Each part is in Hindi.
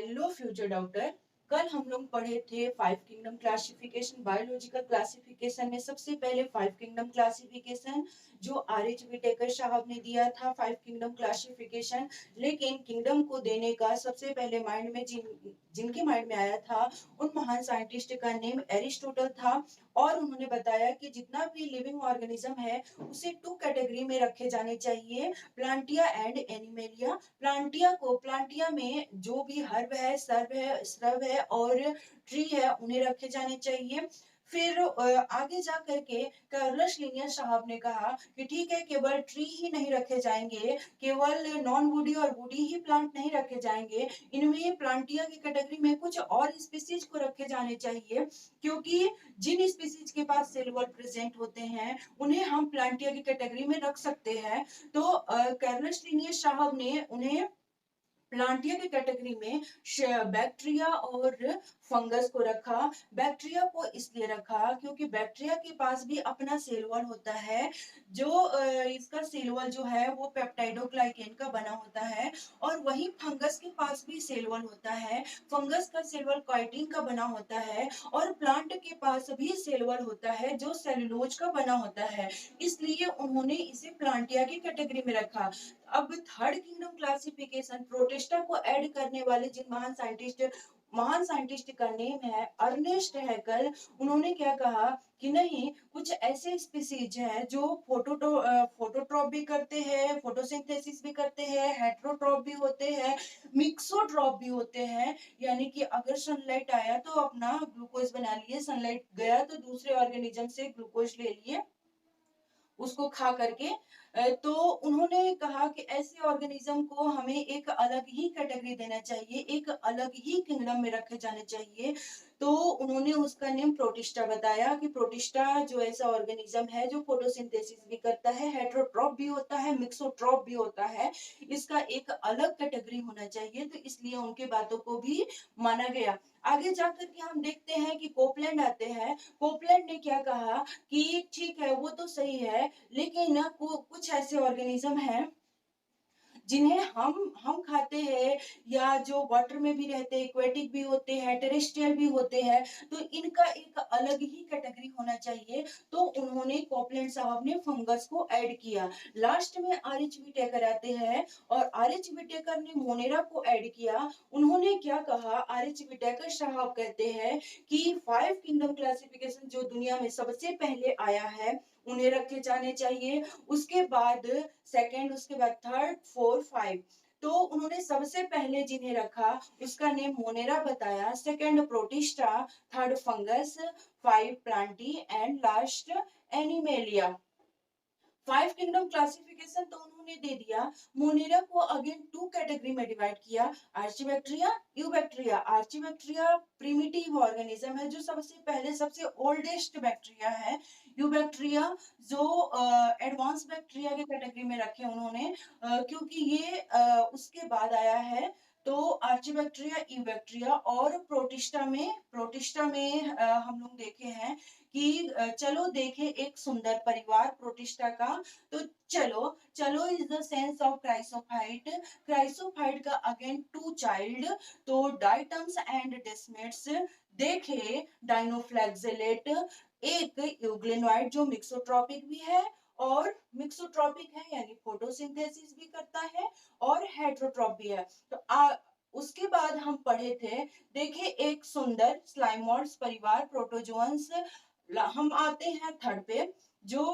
Hello future doctor. कल हम लोग पढ़े थे five kingdom classification. Biological classification में सबसे पहले फाइव किंगडम क्लासिफिकेशन जो आर.एच. विटेकर साहब ने दिया था, फाइव किंगडम क्लासिफिकेशन। लेकिन किंगडम को देने का सबसे पहले माइंड में जिनके माइंड में आया था, उन महान साइंटिस्ट का नेम एरिस्टोटल था। और उन्होंने बताया कि जितना भी लिविंग ऑर्गेनिज्म है उसे टू कैटेगरी में रखे जाने चाहिए, प्लांटिया एंड एनिमेलिया। प्लांटिया में जो भी हर्ब है, सर्ब है, श्रब है और ट्री है, उन्हें रखे जाने चाहिए। फिर आगे जा करके कार्लस लिनियस साहब ने कहा कि ठीक है, केवल ट्री ही नहीं रखे जाएंगे, केवल नॉन वुडी और वुडी ही प्लांट नहीं रखे जाएंगे, इनमें प्लांटिया की कैटेगरी में कुछ और स्पीसीज को रखे जाने चाहिए, क्योंकि जिन स्पीसीज के पास सेल वॉल प्रेजेंट होते हैं उन्हें हम प्लांटिया की कैटेगरी में रख सकते हैं। तो कार्लस लिनियस साहब ने उन्हें प्लांटिया की कैटेगरी में बैक्टीरिया और फंगस को रखा। बैक्टीरिया को इसलिए रखा क्योंकि बैक्टीरिया के पास भी अपना सेल वॉल होता है, जो इसका सेल वॉल जो है वो पेप्टाइडोग्लाइकेन का बना होता है। और वही फंगस के पास भी सेल वॉल होता है, फंगस का सेल वॉल काइटिन का बना होता है। और प्लांट के पास भी सेल वॉल होता है जो सेलुलोज का बना होता है, इसलिए उन्होंने इसे प्लांटिया की कैटेगरी में रखा। अब थर्ड किंगडम क्लासिफिकेशन प्रोटिस्टा को ऐड करने वाले जिन महान साइंटिस्ट का नेम है अर्नेस्ट हैकल। उन्होंने क्या कहा कि नहीं, कुछ ऐसे स्पीसीज हैं जो फोटोट्रॉप भी करते हैं, फोटोसिंथेसिस भी करते हैं, हेटेरोट्रॉप भी होते हैं, मिक्सोट्रॉप भी होते हैं। यानी कि अगर सनलाइट आया तो अपना ग्लूकोज बना लिए, सनलाइट गया तो दूसरे ऑर्गेनिज्म से ग्लूकोज ले लिए उसको खा करके। तो उन्होंने कहा कि ऐसे ऑर्गेनिज्म को हमें एक अलग ही कैटेगरी देना चाहिए, एक अलग ही किंगडम में रखे जाने चाहिए। तो उन्होंने उसका नेम प्रोटिस्टा बताया कि प्रोटिस्टा जो ऐसा ऑर्गेनिज्म है जो फोटोसिंथेसिस भी करता है, हेटेरोट्रॉप भी होता है, मिक्सोट्रॉप भी होता है, इसका एक अलग कैटेगरी होना चाहिए, तो इसलिए उनके बातों को भी माना गया। आगे जाकर के हम देखते हैं कि कोपलैंड आते हैं। कोपलैंड ने क्या कहा कि ठीक है, वो तो सही है, लेकिन ना कुछ ऐसे ऑर्गेनिज्म हैं जिन्हें हम खाते हैं या जो वाटर में भी रहते हैं, एक्वेटिक भी होते हैं, टेरेस्ट्रियल भी होते हैं, तो इनका एक अलग ही कैटेगरी होना चाहिए। तो उन्होंने कोपलैंड साहब ने फंगस को ऐड किया। लास्ट में आर.एच. विटेकर आते हैं और आर.एच. विटेकर ने मोनेरा को ऐड किया। उन्होंने क्या कहा, आर.एच. विटेकर साहब कहते हैं कि फाइव किंगडम क्लासिफिकेशन जो दुनिया में सबसे पहले आया है उन्हें रखे जाने चाहिए, उसके बाद सेकंड, उसके बाद थर्ड, फोर, फाइव। तो उन्होंने सबसे पहले जिन्हें रखा उसका नेम मोनेरा बताया, second protista, third fungus, five Plantae and last animalia. Five kingdom classification तो उन्होंने दे दिया। मोनेरा को अगेन टू कैटेगरी में डिवाइड किया, आर्चीबैक्टीरिया, यूबैक्टीरिया। आर्चीबैक्टीरिया प्रिमिटिव ऑर्गेनिज्म है जो सबसे पहले सबसे ओल्डेस्ट बैक्टीरिया है। यूबैक्टीरिया जो एडवांस बैक्टीरिया के कैटेगरी में रखे उन्होंने, क्योंकि ये उसके बाद आया है। तो आर्चीबैक्टीरिया, यूबैक्टीरिया और प्रोटिस्टा में हम लोग देखे हैं कि चलो देखे एक सुंदर परिवार प्रोटिस्टा का। तो चलो चलो is the sense of chrysophyte. Chrysophyte का अगेन टू चाइल्ड, तो डाइटम्स एंड डेस्मेट्स। देखे डाइनोफ्लैगेलेट, एक यूग्लिनोइड जो मिक्सोट्रॉपिक भी है और मिक्सोट्रॉपिक है यानी फोटोसिंथेसिस भी करता है और हेटेरोट्रॉप भी है। तो उसके बाद हम पढ़े थे, देखे एक सुंदर स्लाइमोइड्स परिवार प्रोटोजोअन्स। हम आते हैं थर्ड पे, जो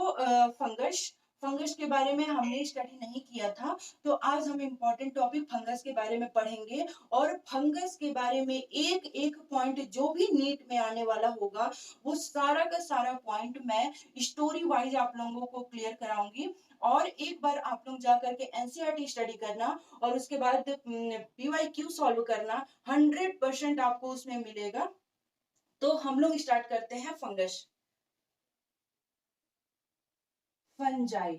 फंगस। फंगस के बारे में हमने स्टडी नहीं किया था, तो आज हम इम्पोर्टेंट टॉपिक फंगस के बारे में पढ़ेंगे। और फंगस के बारे में एक एक पॉइंट जो भी नीट में आने वाला होगा वो सारा का सारा पॉइंट मैं स्टोरी वाइज आप लोगों को क्लियर कराऊंगी। और एक बार आप लोग जाकर के एनसीईआरटी स्टडी करना और उसके बाद पीवाईक्यू सॉल्व करना, 100% आपको उसमें मिलेगा। तो हम लोग स्टार्ट करते हैं फंगस। फंजाई,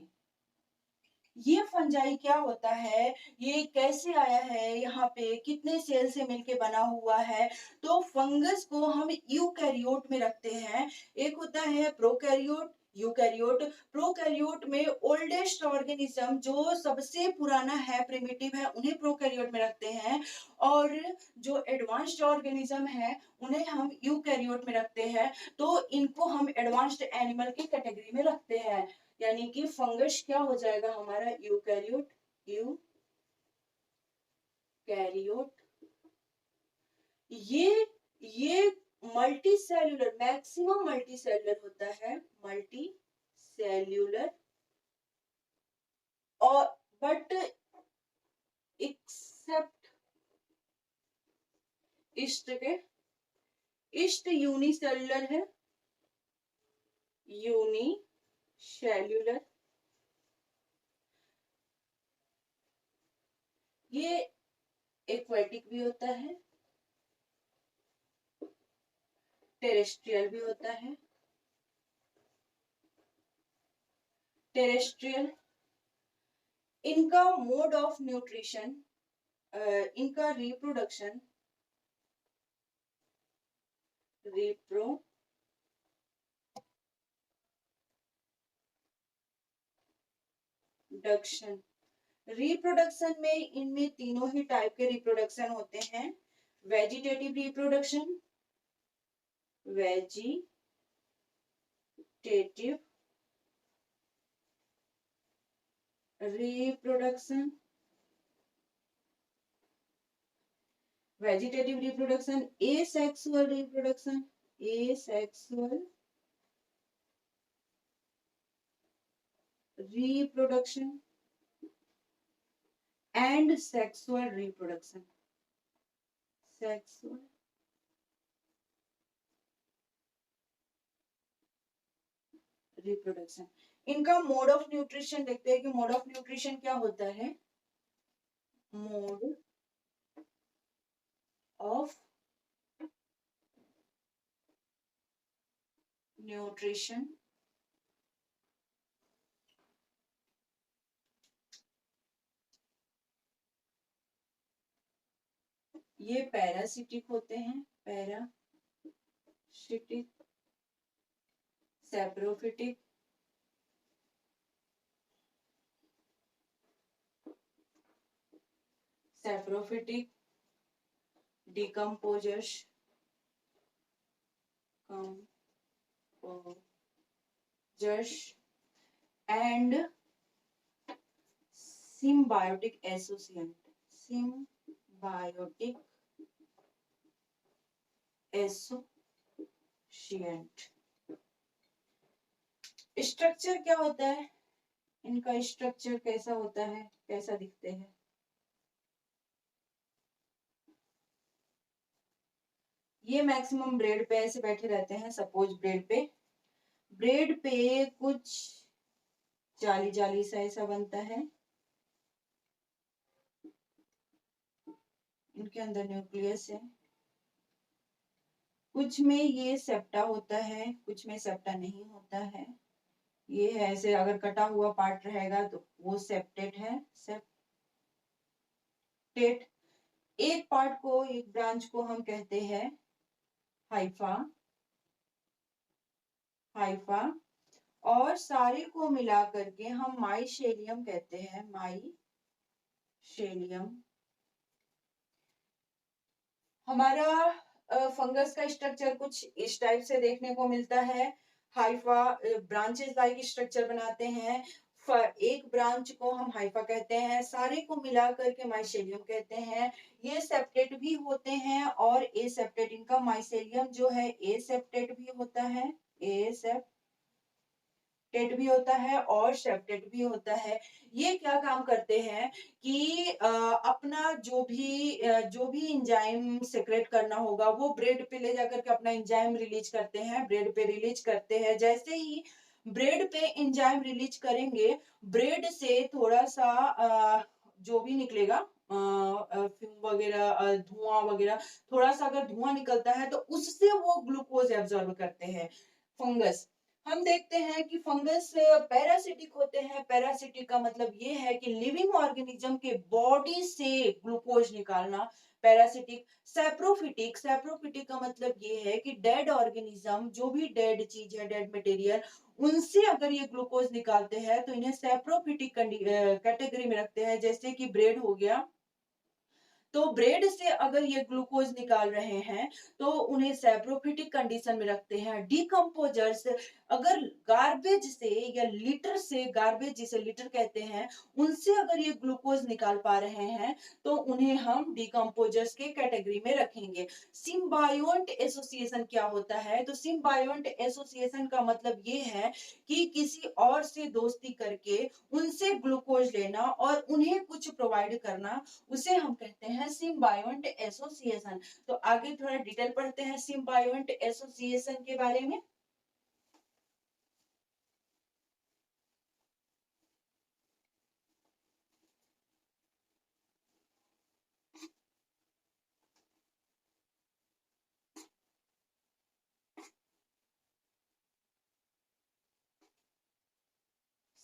ये फंजाई क्या होता है, ये कैसे आया है, यहाँ पे कितने सेल से मिलके बना हुआ है। तो फंगस को हम यूकैरियोट में रखते हैं। एक होता है प्रोकैरियोट, यूकैरियोट। प्रोकैरियोट में ओल्डेस्ट ऑर्गेनिज्म जो सबसे पुराना है, प्रिमिटिव है, उन्हें प्रोकैरियोट में रखते हैं, और जो एडवांस्ड ऑर्गेनिज्म है उन्हें हम यूकैरियोट में रखते हैं। तो इनको हम एडवांस्ड एनिमल की कैटेगरी में रखते हैं, यानी कि फंगस क्या हो जाएगा हमारा, यूकैरियोट। यूकैरियोट ये multi cellular, maximum multi cellular होता है, मल्टी सेल्यूलर, और बट एक्सेप्ट ईस्ट के, ईस्ट यूनिसेल्युलर है, यूनिसेल्युलर। ये एक्वेटिक भी होता है, टेरेस्ट्रियल भी होता है, टेरेस्ट्रियल। इनका मोड ऑफ न्यूट्रिशन, इनका रिप्रोडक्शन, रिप्रोडक्शन में इनमें तीनों ही टाइप के रिप्रोडक्शन होते हैं। Vegetative reproduction, vegetative reproduction, vegetative reproduction, asexual reproduction, asexual reproduction and sexual reproduction, sexual reproduction. इनका मोड ऑफ न्यूट्रिशन देखते हैं कि मोड ऑफ न्यूट्रिशन क्या होता है। मोड ऑफ न्यूट्रिशन, ये पैरासिटिक होते हैं, parasitic, saprophytic, saprophytic, decomposers, composers and symbiotic associate, symbiotic associate. Structure क्या होता है, इनका स्ट्रक्चर कैसा होता है, कैसा दिखते हैं। ये मैक्सिमम ब्रेड पे ऐसे बैठे रहते हैं, सपोज ब्रेड पे कुछ जाली जाली सा ऐसा बनता है, इनके अंदर न्यूक्लियस है, कुछ में ये सेप्टा होता है, कुछ में सेप्टा नहीं होता है। ये है ऐसे, अगर कटा हुआ पार्ट रहेगा तो वो सेप्टेट है, सेप्टेट। एक पार्ट को, एक ब्रांच को हम कहते हैं हाइफा, हाइफा, और सारे को मिला करके हम माइशेलियम कहते हैं, माइशेलियम। हमारा फंगस का स्ट्रक्चर कुछ इस टाइप से देखने को मिलता है। हाइफा ब्रांचेस लाइक स्ट्रक्चर बनाते हैं, एक ब्रांच को हम हाइफा कहते हैं, सारे को मिला करके माइशेलियम कहते हैं। ये सेप्टेट भी होते हैं और ए सेप्टेट, इनका माइशेलियम जो है ए सेप्टेट भी होता है, ए सेप्टेट भी होता है और सेप्टेट भी होता है। ये क्या काम करते हैं कि अपना जो भी एंजाइम सेक्रेट करना होगा वो ब्रेड पे ले जाकर के अपना एंजाइम रिलीज करते हैं, ब्रेड पे रिलीज करते हैं। जैसे ही ब्रेड पे एंजाइम रिलीज करेंगे, ब्रेड से थोड़ा सा जो भी निकलेगा फ्यूम वगैरह, धुआं वगैरह, थोड़ा सा अगर धुआं निकलता है तो उससे वो ग्लूकोज एब्जॉर्ब करते हैं फंगस। हम देखते हैं कि फंगस पैरासिटिक होते हैं। पैरासिटिक का मतलब ये है कि लिविंग ऑर्गेनिज्म के बॉडी से ग्लूकोज निकालना। Parasitic, saprophytic. सैप्रोफिटिक का मतलब ये है कि डेड ऑर्गेनिज्म, जो भी डेड चीज है, डेड मटेरियल, उनसे अगर ये ग्लूकोज निकालते हैं तो इन्हें सैप्रोफिटिक कैटेगरी में रखते हैं। जैसे कि ब्रेड हो गया, तो ब्रेड से अगर ये ग्लूकोज निकाल रहे हैं तो उन्हें सैप्रोफिटिक कंडीशन में रखते हैं। डिकम्पोजर्स, अगर गार्बेज से या लिटर से, गार्बेज जिसे लिटर कहते हैं, उनसे अगर ये ग्लूकोज निकाल पा रहे हैं तो उन्हें हम डिकम्पोजर्स के कैटेगरी में रखेंगे। सिम्बायोंट एसोसिएशन क्या होता है? तो सिम्बायोंट एसोसिएशन का मतलब ये है कि किसी और से दोस्ती करके उनसे ग्लूकोज लेना और उन्हें कुछ प्रोवाइड करना, उसे हम कहते हैं सिम्बायोंट एसोसिएशन। तो आगे थोड़ा डिटेल पढ़ते हैं सिम्बायोंट एसोसिएशन के बारे में।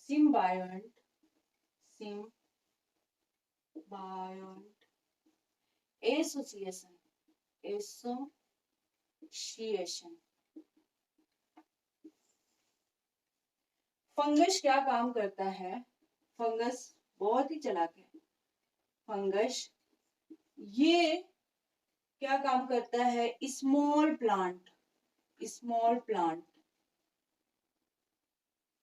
सिम्बायोंट, सिम्बायोंट एसोसिएशन, एसोसिएशन। फंगस क्या काम करता है? फंगस बहुत ही चालाक है। फंगस ये क्या काम करता है? स्मॉल प्लांट, स्मॉल प्लांट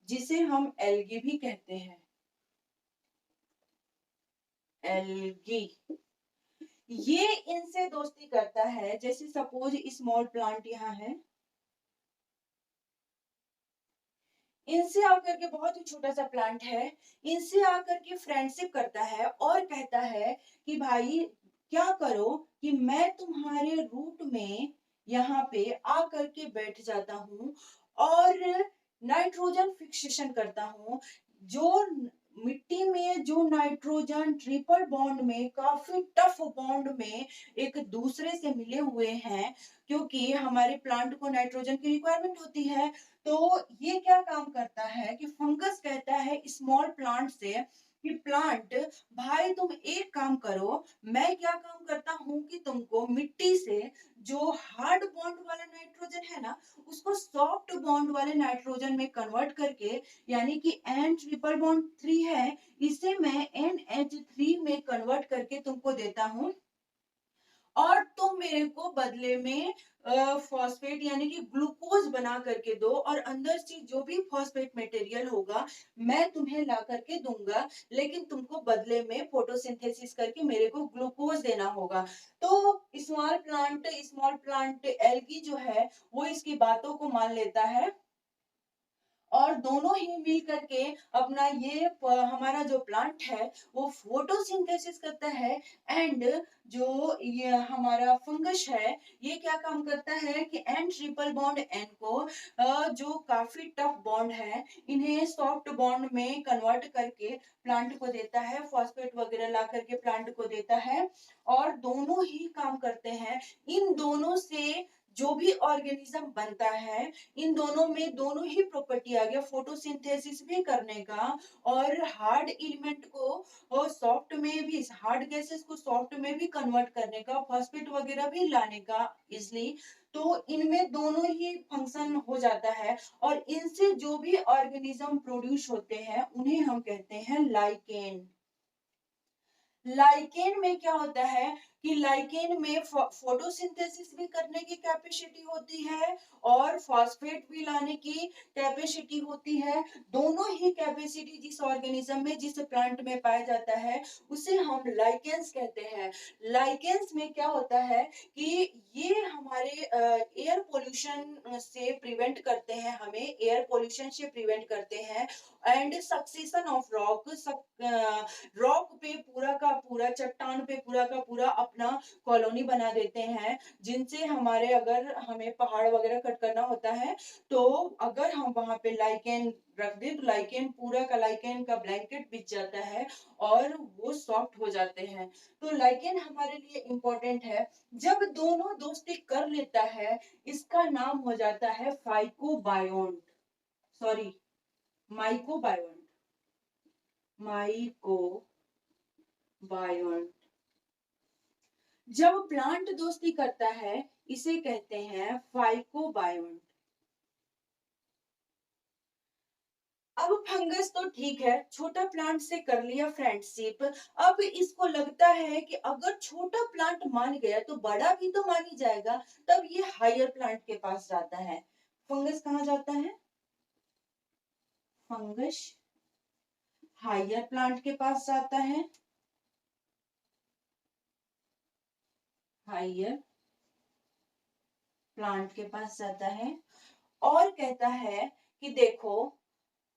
जिसे हम एल्गी भी कहते हैं, एल्गी, ये इनसे दोस्ती करता है। जैसे सपोज स्मॉल प्लांट यहाँ है, इनसे आकर के, बहुत ही छोटा सा प्लांट है, इनसे आकर के फ्रेंडशिप करता है और कहता है कि भाई क्या करो कि मैं तुम्हारे रूट में यहाँ पे आकर के बैठ जाता हूँ और नाइट्रोजन फिक्सेशन करता हूँ। जो मिट्टी में जो नाइट्रोजन ट्रिपल बॉन्ड में, काफी टफ बॉन्ड में एक दूसरे से मिले हुए हैं, क्योंकि हमारे प्लांट को नाइट्रोजन की रिक्वायरमेंट होती है। तो ये क्या काम करता है कि फंगस कहता है स्मॉल प्लांट से कि प्लांट भाई तुम एक काम करो, मैं क्या काम करता हूँ कि तुमको मिट्टी से जो हार्ड बॉन्ड वाला नाइट्रोजन है ना, उसको सॉफ्ट बॉन्ड वाले नाइट्रोजन में कन्वर्ट करके, यानी कि N ट्रिपल बॉन्ड 3 है, इसे मैं NH3 में कन्वर्ट करके तुमको देता हूँ और तुम मेरे को बदले में फॉस्फेट यानी कि ग्लूकोज बना करके दो, और अंदर से जो भी फॉस्फेट मटेरियल होगा मैं तुम्हें ला करके दूंगा, लेकिन तुमको बदले में फोटोसिंथेसिस करके मेरे को ग्लूकोज देना होगा। तो स्मॉल प्लांट एल्गी जो है वो इसकी बातों को मान लेता है और दोनों ही मिल करके अपना ये हमारा जो प्लांट है वो फोटोसिंथेसिस करता है। एंड जो ये हमारा फंगस है, ये क्या काम करता है कि N ट्रिपल बॉन्ड N को जो काफी टफ बॉन्ड है, इन्हें सॉफ्ट बॉन्ड में कन्वर्ट करके प्लांट को देता है, फॉस्फेट वगैरह ला करके प्लांट को देता है, और दोनों ही काम करते हैं। इन दोनों से जो भी ऑर्गेनिज्म बनता है, इन दोनों में दोनों ही प्रॉपर्टी आ गया, फोटोसिंथेसिस भी करने का और हार्ड एलिमेंट को और सॉफ्ट में भी, हार्ड गैसेस को सॉफ्ट में भी कन्वर्ट करने का, फॉस्फेट वगैरह भी लाने का इजली। तो इनमें दोनों ही फंक्शन हो जाता है और इनसे जो भी ऑर्गेनिज्म प्रोड्यूस होते हैं उन्हें हम कहते हैं लाइकेन। लाइकेन में क्या होता है कि लाइकेन में फोटोसिंथेसिस भी करने की कैपेसिटी होती है और फॉस्फेट भी लाने की कैपेसिटी होती है। दोनों ही कैपेसिटी जिस ऑर्गेनिज्म में, जिस प्लांट में पाया जाता है उसे हम लाइकेंस कहते हैं। लाइकेंस में क्या होता है कि ये हमारे एयर पोल्यूशन से प्रिवेंट करते हैं, हमें एयर पोल्यूशन से प्रिवेंट करते हैं। And succession of rock, rock पे पूरा का पूरा, चट्टान पे पूरा का पूरा अपना कॉलोनी बना देते हैं, जिनसे हमारे, अगर हमें पहाड़ वगैरह कट करना होता है तो अगर हम वहां पे लाइकेन रख दे तो लाइकेन, पूरा का लाइकेन का ब्लैंकेट बिछ जाता है और वो सॉफ्ट हो जाते हैं। तो लाइकेन हमारे लिए इंपॉर्टेंट है। जब दोनों दोस्ती कर लेता है इसका नाम हो जाता है फाइकोबायोन्ट, सॉरी माइकोबायोन्ट, माइकोबायोन्ट। जब प्लांट दोस्ती करता है इसे कहते हैं फाइकोबायोन्ट। अब फंगस तो ठीक है, छोटा प्लांट से कर लिया फ्रेंडशिप। अब इसको लगता है कि अगर छोटा प्लांट मान गया तो बड़ा भी तो मान ही जाएगा। तब ये हायर प्लांट के पास जाता है। फंगस कहाँ जाता है? फंगस हायर प्लांट के पास जाता है। हायर प्लांट के पास जाता है और कहता है कि देखो,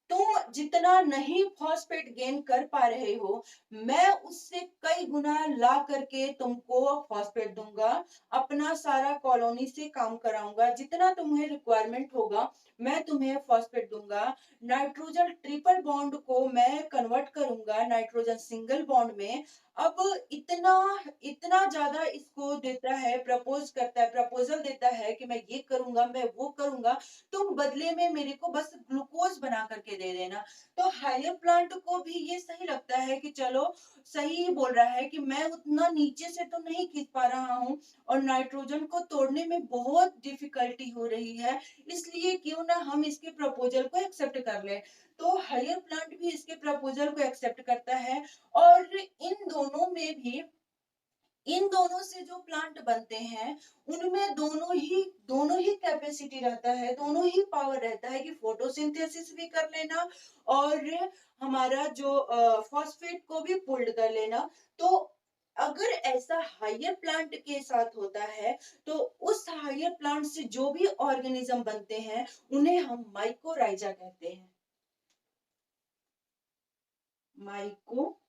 तुम जितना नहीं फॉस्फेट गेन कर पा रहे हो, मैं उससे कई गुना ला करके तुमको फॉस्फेट दूंगा। अपना सारा कॉलोनी से काम कराऊंगा, जितना तुम्हें रिक्वायरमेंट होगा मैं तुम्हें फॉस्फेट दूंगा। नाइट्रोजन ट्रिपल बॉन्ड को मैं कन्वर्ट करूंगा नाइट्रोजन सिंगल बॉन्ड में। अब इतना इतना ज्यादा इसको देता है, प्रपोजल देता है कि मैं ये करूंगा, मैं वो करूंगा, तुम बदले में मेरे को बस ग्लूकोज बना करके दे देना। तो हायर प्लांट को भी ये सही लगता है कि चलो, सही बोल रहा है कि मैं उतना नीचे से तो नहीं खींच पा रहा हूँ और नाइट्रोजन को तोड़ने में बहुत डिफिकल्टी हो रही है, इसलिए क्यों ना हम इसके प्रपोजल को एक्सेप्ट कर ले। तो हायर प्लांट भी इसके प्रपोजल को एक्सेप्ट करता है। और इन दोनों से जो प्लांट बनते हैं उनमें दोनों ही कैपेसिटी रहता है, दोनों ही पावर रहता है कि फोटोसिंथेसिस भी कर लेना और हमारा जो फॉस्फेट को भी पुल्ड कर लेना। तो अगर ऐसा हायर प्लांट के साथ होता है तो उस हायर प्लांट से जो भी ऑर्गेनिज्म बनते हैं उन्हें हम माइकोराइजा कहते हैं। माइकोराइजा।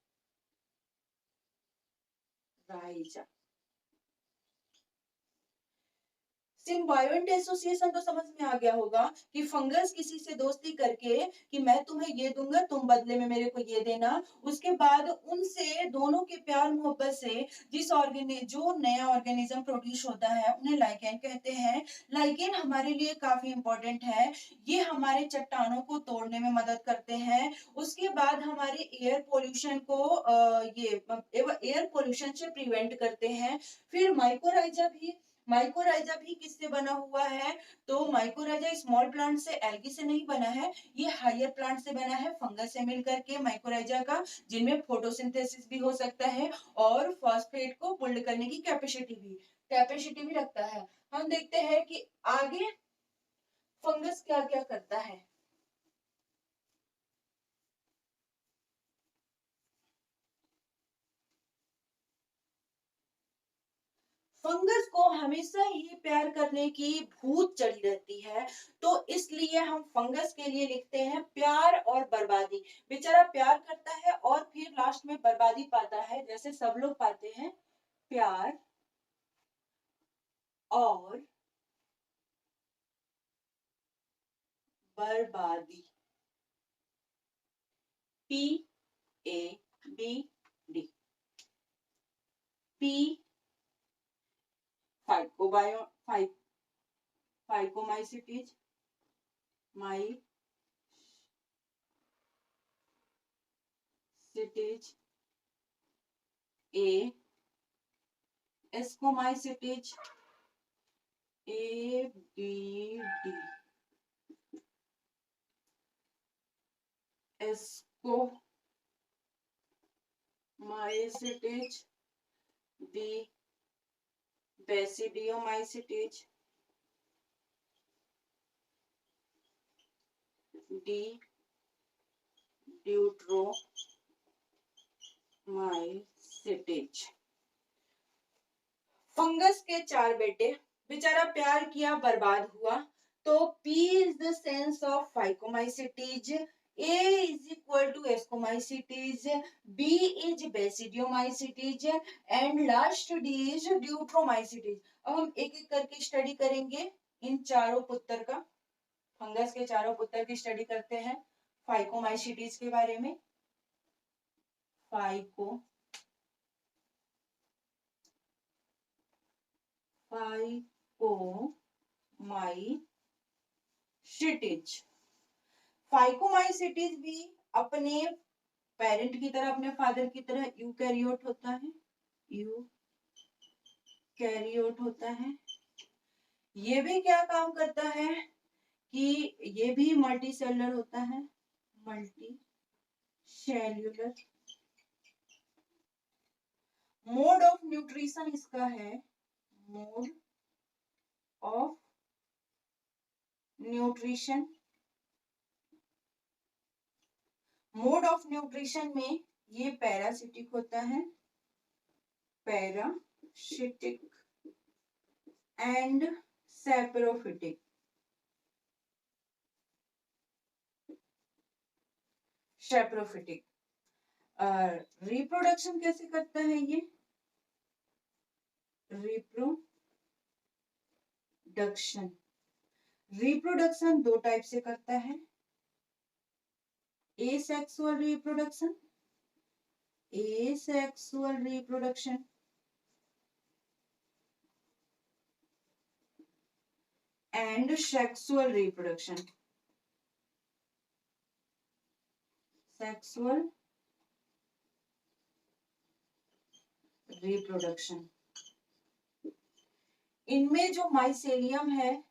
सिम्बायोंट एसोसिएशन तो समझ में आ गया होगा कि फंगस किसी से दोस्ती करके कि मैं तुम्हें ये दूंगा, तुम बदले में मेरे को ये देना। उसके बाद उनसे दोनों के प्यार मोहब्बत से जो नया ऑर्गेनिज्म प्रोड्यूस होता है उन्हें लाइकेन कहते हैं। लाइकेन हमारे लिए काफी इंपॉर्टेंट है। ये हमारे चट्टानों को तोड़ने में मदद करते हैं। उसके बाद हमारे एयर पोल्यूशन से प्रिवेंट करते हैं। फिर माइकोराइजा भी किससे बना हुआ है? तो माइकोराइजा स्मॉल प्लांट से, एल्गी से नहीं बना है, ये हायर प्लांट से बना है, फंगस से मिलकर के माइकोराइजा का, जिनमें फोटोसिंथेसिस भी हो सकता है और फॉस्फेट को पुल्ड करने की कैपेसिटी भी रखता है। हम देखते हैं कि आगे फंगस क्या क्या करता है। फंगस को हमेशा ही प्यार करने की भूत चढ़ी रहती है। तो इसलिए हम फंगस के लिए लिखते हैं प्यार और बर्बादी। बेचारा प्यार करता है और फिर लास्ट में बर्बादी पाता है, जैसे सब लोग पाते हैं। प्यार और बर्बादी। PABD। P phycomycetes, mycetes. A ascomycetes, ABD। Ascomycetes, B basidiomycetes, D deuteromycetes. Fungus के चार बेटे, बेचारा प्यार किया बर्बाद हुआ। तो P is the sense of phycomycetes, A is equal to ascomycetes, B is basidiomycetes and last D is deuteromycetes. अब हम एक एक करके स्टडी करेंगे इन चारों पुत्र का। फंगस के चारों पुत्र की स्टडी करते हैं फाइकोमाइसिटीज के बारे में। फाइकोमाइसिटीज। फाइकोमाइसिटीज भी अपने पेरेंट की तरह, अपने फादर की तरह यूकैरियोट होता है। कैरियोट होता है। ये भी क्या काम करता है कि ये भी मल्टी सेलुलर होता है, multi cellular. Mode of nutrition इसका है, mode of nutrition. Mode of nutrition में ये पैरासिटिक होता है, parasitic and saprophytic. Saprophytic. Reproduction कैसे करता है ये? रिप्रोडक्शन दो टाइप से करता है, asexual reproduction, asexual reproduction and sexual reproduction. Sexual reproduction. इनमें जो माइसेलियम है,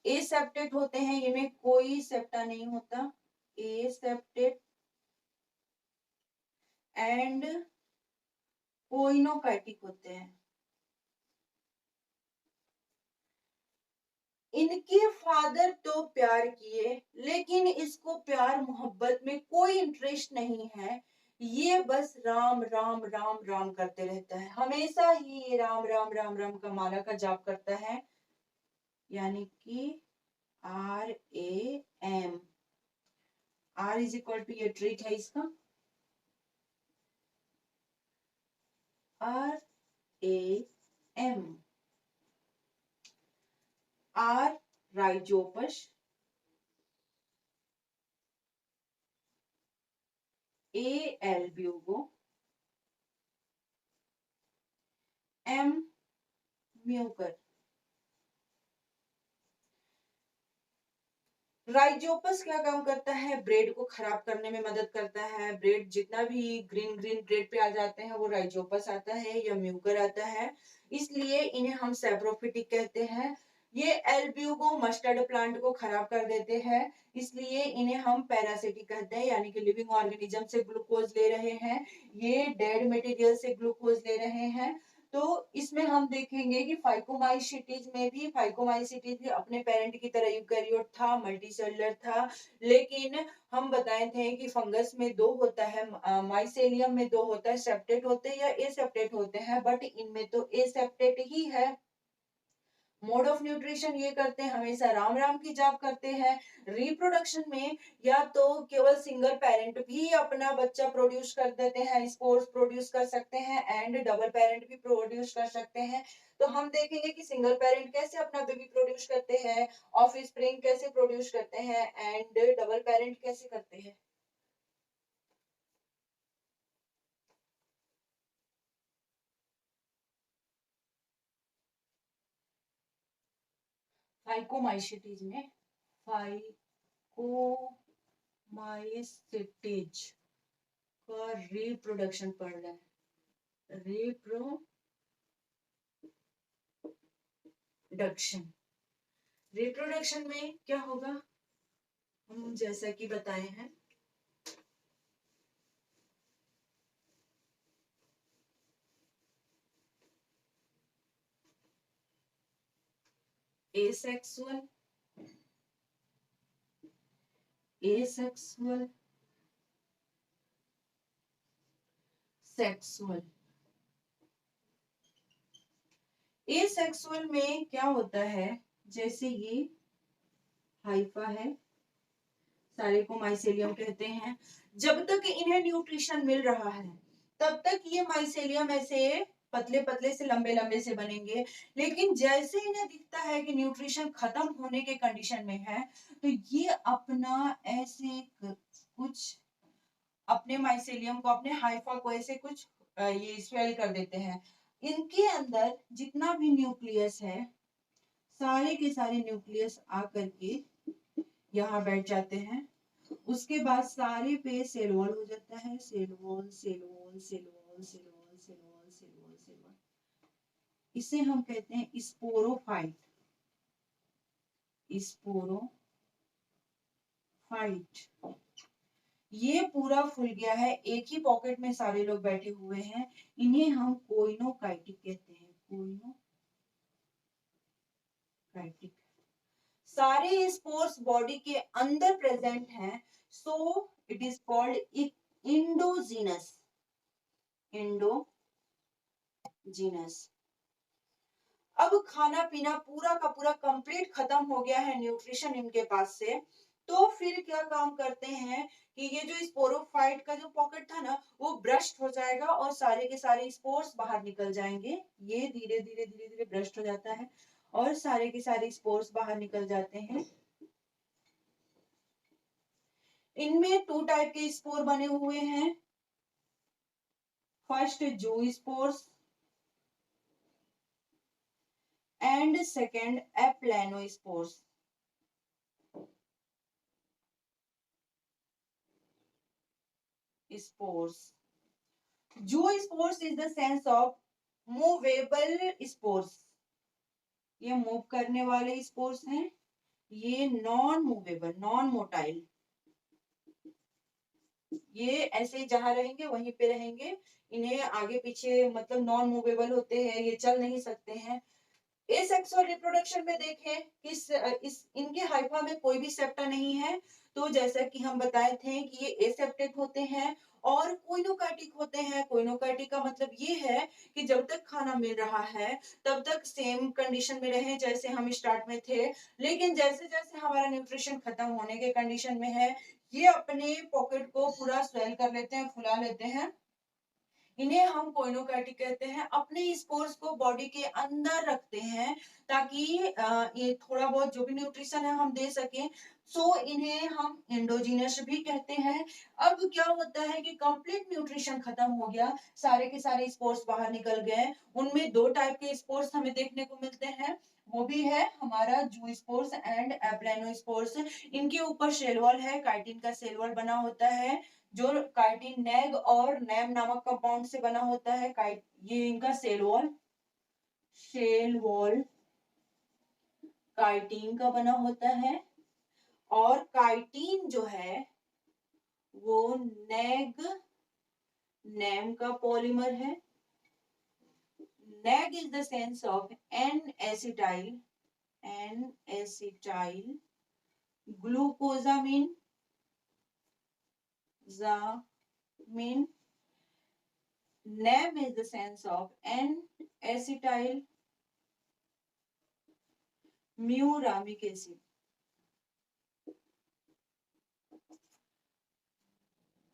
एसेप्टेट होते हैं, इनमें कोई सेप्टा नहीं होता, एसेप्टेट एंड कोइनोकाइटिक होते हैं। इनके फादर तो प्यार किए, लेकिन इसको प्यार मोहब्बत में कोई इंटरेस्ट नहीं है। ये बस राम राम राम राम करते रहता है, हमेशा ही ये राम राम राम राम का माला का जाप करता है, यानी कि RAM। R is equal to, ये ट्रिक है इसका, RAM। R Rhizopus, A Albugo, M Mucor. Rhizopus क्या काम करता है? ब्रेड को खराब करने में मदद करता है। ब्रेड जितना भी ग्रीन ग्रीन ब्रेड पे आ जाते हैं वो राइजोपस आता है या म्यूकर आता है, इसलिए इन्हें हम सैप्रोफिटिक कहते हैं। ये एल्ब्यूगो मस्टर्ड प्लांट को खराब कर देते हैं, इसलिए इन्हें हम पैरासिटिक कहते हैं, यानी कि लिविंग ऑर्गेनिज्म से ग्लूकोज ले रहे हैं, ये डेड मटेरियल से ग्लूकोज ले रहे हैं। तो इसमें हम देखेंगे कि फाइकोमाइसीटीज में भी, फाइकोमाइसीटीज भी अपने पेरेंट की तरह यूकैरियोट था, मल्टीसेलुलर था, लेकिन हम बताए थे कि फंगस में दो होता है, माइसेलियम में दो होता है, सेप्टेट होते हैं या एसेप्टेट होते हैं, बट इनमें तो एसेप्टेट ही है। मोड ऑफ न्यूट्रिशन ये करते हैं, हमेशा राम राम की जाप करते हैं। रिप्रोडक्शन में या तो केवल सिंगल पेरेंट भी अपना बच्चा प्रोड्यूस कर देते हैं, स्पोर्स प्रोड्यूस कर सकते हैं, एंड डबल पेरेंट भी प्रोड्यूस कर सकते हैं। तो हम देखेंगे कि सिंगल पेरेंट कैसे अपना बेबी प्रोड्यूस करते हैं, ऑफ स्प्रिंग कैसे प्रोड्यूस करते हैं, एंड डबल पेरेंट कैसे करते हैं। फाइकोमाइसीटीज में, फाइकोमाइसीटीज का रिप्रोडक्शन पढ़ रहे हैं, रिप्रोडक्शन में क्या होगा, हम जैसा कि बताए हैं, एसेक्सुअल, सेक्सुअल, एसेक्सुअल में क्या होता है, जैसे ये हाइफा है, सारे को माइसेलियम कहते हैं, जब तक इन्हें न्यूट्रिशन मिल रहा है तब तक ये माइसेलियम ऐसे पतले पतले से लंबे लंबे से बनेंगे, लेकिन जैसे इन्हें दिखता है कि न्यूट्रिशन खत्म होने के कंडीशन में है, तो ये अपना ऐसे कुछ अपने माइसेलियम को, अपने हाइफा को ऐसे कुछ ये स्वेल कर देते हैं। इनके अंदर जितना भी न्यूक्लियस है, सारे के सारे न्यूक्लियस आकर के यहाँ बैठ जाते हैं। उसके बाद सारे पे सेल वॉल हो जाता है, cell wall, cell wall, cell wall, cell wall, cell wall, cell wall, cell wall. इसे हम कहते हैं स्पोरोफाइट। स्पोरोफाइट। ये पूरा फूल गया है, एक ही पॉकेट में सारे लोग बैठे हुए हैं, इन्हें हम कोइनोकाइटिक कहते हैं। कोइनोकाइटिक। सारे स्पोर्स बॉडी के अंदर प्रेजेंट हैं, सो it is called endogenous. Endogenous. अब खाना पीना पूरा का पूरा कंप्लीट खत्म हो गया है, न्यूट्रिशन इनके पास से, तो फिर क्या काम करते हैं कि ये जो स्पोरोफाइट का जो पॉकेट था ना, वो ब्रस्ट हो जाएगा और सारे के सारे स्पोर्स बाहर निकल जाएंगे। ये धीरे धीरे धीरे धीरे ब्रस्ट हो जाता है और सारे के सारे स्पोर्स बाहर निकल जाते हैं। इनमें 2 टाइप के स्पोर बने हुए हैं। First zoospores and second aplanospores. Spores. Zoospores is the sense of movable spores. ये मूव करने वाले स्पोर्स हैं। ये नॉन मूवेबल, नॉन मोटाइल, ये ऐसे जहां रहेंगे वहीं पे रहेंगे, इन्हें आगे पीछे मतलब नॉन मूवेबल होते हैं, ये चल नहीं सकते हैं। एसेक्सुअल रिप्रोडक्शन में देखें कि इस इनके हाइफा में कोई भी सेप्टा नहीं है, तो जैसा कि हम बताए थे कि ये एसेप्टेट होते हैं और कोइनोकाइटिक होते हैं। कोइनोकाइटिक का मतलब ये है कि जब तक खाना मिल रहा है तब तक सेम कंडीशन में रहे जैसे हम स्टार्ट में थे, लेकिन जैसे जैसे हमारा न्यूट्रिशन खत्म होने के कंडीशन में है, ये अपने पॉकेट को पूरा स्वेल कर लेते हैं, फुला लेते हैं। इन्हें हम कोइनोकाइटिक कहते हैं। अपने स्पोर्स को बॉडी के अंदर रखते हैं ताकि ये थोड़ा बहुत जो भी न्यूट्रिशन है हम दे सकें। सो इन्हें हम एंडोजीनस भी कहते हैं। अब क्या होता है कि कंप्लीट न्यूट्रिशन खत्म हो गया, सारे के सारे स्पोर्स बाहर निकल गए। उनमें 2 टाइप के स्पोर्स हमें देखने को मिलते हैं, वो भी है हमारा जूस्पोर्स एंड एप्लानोस्पोर्स। इनके ऊपर सेल वॉल है, काइटिन का सेल वॉल बना होता है, जो काइटिन नेग और नैम नामक कंपाउंड से बना होता है। ये इनका सेल वॉल काइटिन का बना होता है और काइटिन जो है वो नेग नैम का पॉलीमर है। NAG is the sense of N acetyl glucosamine NAM is the sense of N-acetyl muramic acid.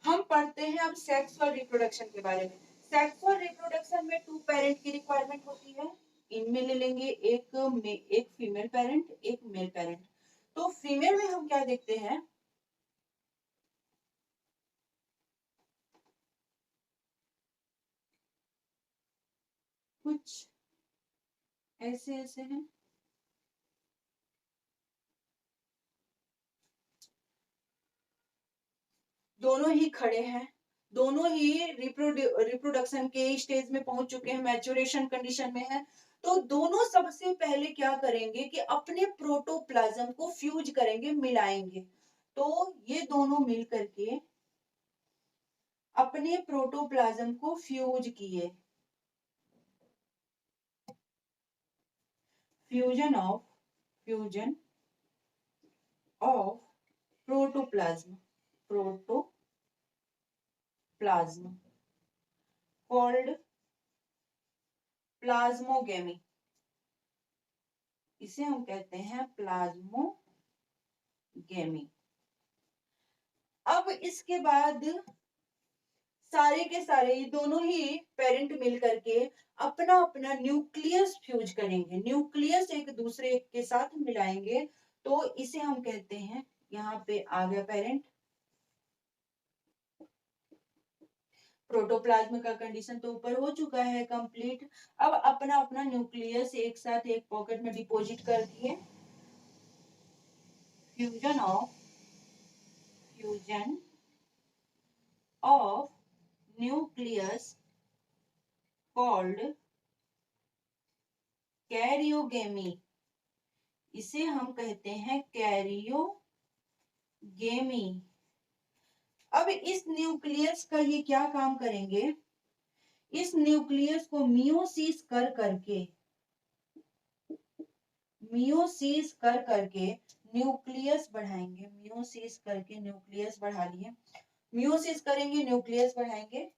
हम पढ़ते हैं अब सेक्सुअल रिप्रोडक्शन के बारे में। सेक्सुअल रिप्रोडक्शन में 2 पेरेंट की रिक्वायरमेंट होती है। इनमें ले लेंगे एक फीमेल पेरेंट, एक मेल पेरेंट। तो फीमेल में हम क्या देखते हैं, कुछ ऐसे ऐसे हैं। दोनों ही खड़े हैं, दोनों ही रिप्रोडक्शन के स्टेज में पहुंच चुके हैं, मैच्योरेशन कंडीशन में है। तो दोनों सबसे पहले क्या करेंगे कि अपने प्रोटोप्लाज्म को फ्यूज करेंगे, मिलाएंगे। तो ये दोनों मिल करके अपने प्रोटोप्लाज्म को फ्यूज किए। Fusion of protoplasm called plasmogamy. इसे हम कहते हैं प्लाज्मोगेमी। अब इसके बाद सारे के सारे ये दोनों ही पेरेंट मिल करके अपना अपना न्यूक्लियस फ्यूज करेंगे, न्यूक्लियस एक दूसरे के साथ मिलाएंगे। तो इसे हम कहते हैं, यहाँ पे आ गया पेरेंट, प्रोटोप्लाज्म का कंडीशन तो ऊपर हो चुका है कंप्लीट। अब अपना अपना न्यूक्लियस एक साथ एक पॉकेट में डिपॉजिट कर दिए। Fusion of nucleus called karyogamy, इसे हम कहते हैं कैरियोगेमी। अब इस न्यूक्लियस का ये क्या काम करेंगे, इस न्यूक्लियस को मियोसिस कर करके, मियोसिस कर करके न्यूक्लियस बढ़ाएंगे, मियोसिस करके न्यूक्लियस बढ़ा लिए, मियोसिस करेंगे न्यूक्लियस बढ़ाएंगे,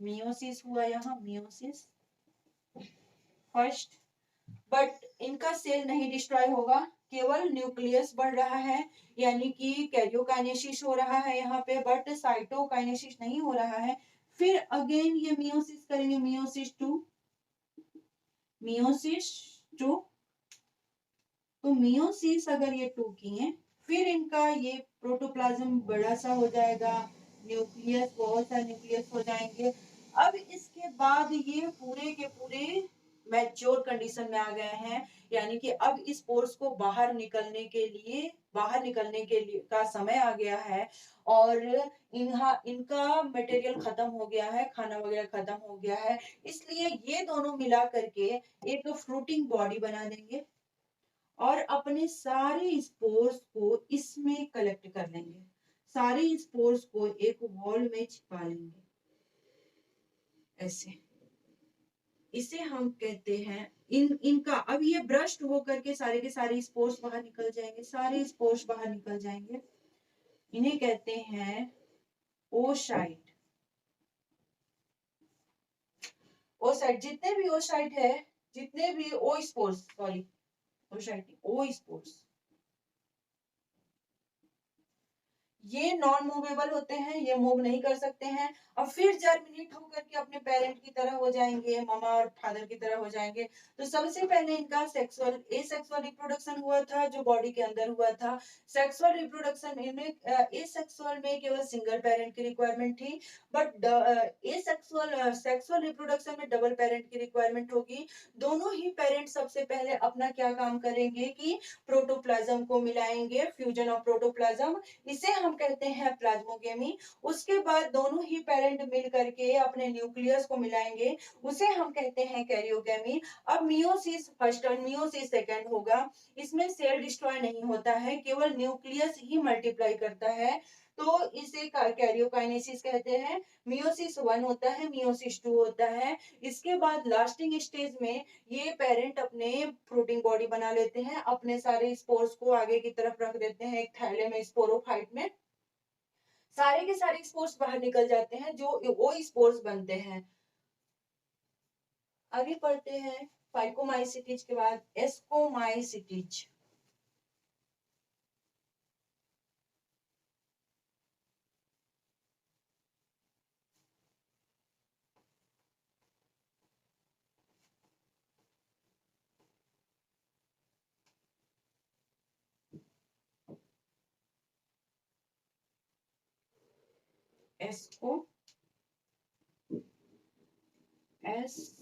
मियोसिस हुआ यहाँ, मियोसिस फर्स्ट, बट इनका सेल नहीं डिस्ट्रॉय होगा, केवल न्यूक्लियस बढ़ रहा है, यानी कि कैरियोकाइनेसिस हो रहा है यहाँ पे, बट साइटोकाइनेसिस नहीं हो रहा है। फिर अगेन ये मियोसिस करेंगे, मियोसिस टू, मियोसिस टू, तो मियोसिस अगर ये टू किए, फिर इनका ये प्रोटोप्लाज्म बड़ा सा हो जाएगा, न्यूक्लियस बहुत सा न्यूक्लियस हो जाएंगे। अब इसके बाद ये पूरे के पूरे मैच्योर कंडीशन में आ गए हैं, यानी कि अब इस स्पोर्स को बाहर निकलने के लिए का समय आ गया है, और इनका मटेरियल खत्म हो गया है, खाना वगैरह खत्म हो गया है, इसलिए ये दोनों मिला करके एक फ्रूटिंग बॉडी बना देंगे और अपने सारे स्पोर्स को इसमें कलेक्ट कर लेंगे, सारे स्पोर्स को एक वॉल में छिपा लेंगे ऐसे। इसे हम कहते हैं इनका अब ये ब्रस्ट होकर के सारे के सारे स्पोर्स बाहर निकल जाएंगे, सारे स्पोर्स बाहर निकल जाएंगे, इन्हें कहते हैं ओसाइट। ओसाइट जितने भी ओसाइट है, जितने भी ओ स्पोर्स, सॉरी ओसाइट ओ स्पोर्स, ये नॉन मूवेबल होते हैं, ये मूव नहीं कर सकते हैं, और फिर जर्मिनेट होकर के अपने पेरेंट की तरह हो जाएंगे, ममा और फादर की तरह हो जाएंगे। तो सबसे पहले इनका एसेक्सुअल रिप्रोडक्शन हुआ था, जो बॉडी के अंदर हुआ था। सेक्सुअल रिप्रोडक्शन इनमें एसेक्सुअल में केवल सिंगल पेरेंट की रिक्वायरमेंट थी, बट सेक्सुअल रिप्रोडक्शन में डबल पेरेंट की रिक्वायरमेंट होगी। दोनों ही पेरेंट सबसे पहले अपना क्या काम करेंगे कि प्रोटोप्लाज्म को मिलाएंगे, फ्यूजन ऑफ प्रोटोप्लाज्म, इसे हम कहते हैं प्लाज्मोगेमी। उसके बाद दोनों ही पेरेंट मिल करके अपने न्यूक्लियस को मिलाएंगे, उसे हम कहते हैं कैरियोगेमी। अब मियोसिस फर्स्ट और मियोसिस सेकंड होगा, इसमें सेल डिस्ट्रॉय नहीं होता है, केवल न्यूक्लियस ही मल्टीप्लाई करता है, तो इसे कैरियोकाइनेसिस कहते हैं। मियोसिस 1 होता है, मियोसिस 2 होता है। इसके बाद लास्टिंग स्टेज में ये पेरेंट अपने फ्रूटिंग बॉडी बना लेते हैं, अपने सारे स्पोर्स को आगे की तरफ रख देते हैं एक थैले में, स्पोरोफाइट में, सारे के सारे स्पोर्स बाहर निकल जाते हैं, जो वो स्पोर्स बनते हैं। आगे पढ़ते हैं फाइकोमाइसिटिज के बाद एस्कोमाइसिटिज। एस्को एस्कोमाइसिटिज,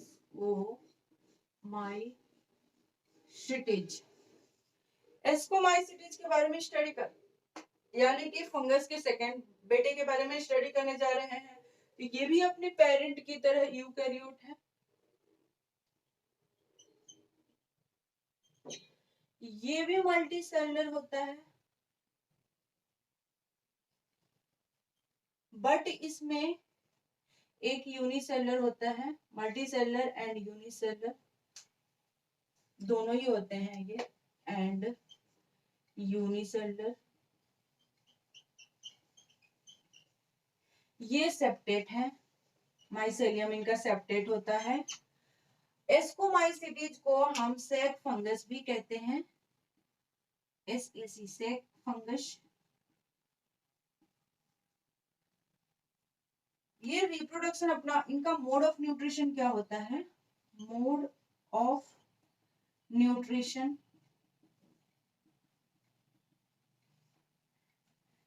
एस्कोमाइसिटिज के बारे में स्टडी कर, यानी कि फंगस के सेकंड बेटे के बारे में स्टडी करने जा रहे हैं। तो ये भी अपने पेरेंट की तरह यूकैरियोट है, ये भी मल्टी सेलुलर होता है, बट इसमें एक यूनिसेलुलर होता है, मल्टी सेलुलर एंड यूनिसेलुलर दोनों ही होते हैं ये, एंड यूनिसेलुलर। ये सेप्टेट है, माइसेलियम इनका सेप्टेट होता है। एस्कोमाइसिटिज को हम सैक फंगस भी कहते हैं, SAC सैक फंगस। ये रिप्रोडक्शन अपना, इनका मोड ऑफ न्यूट्रिशन क्या होता है, मोड ऑफ न्यूट्रिशन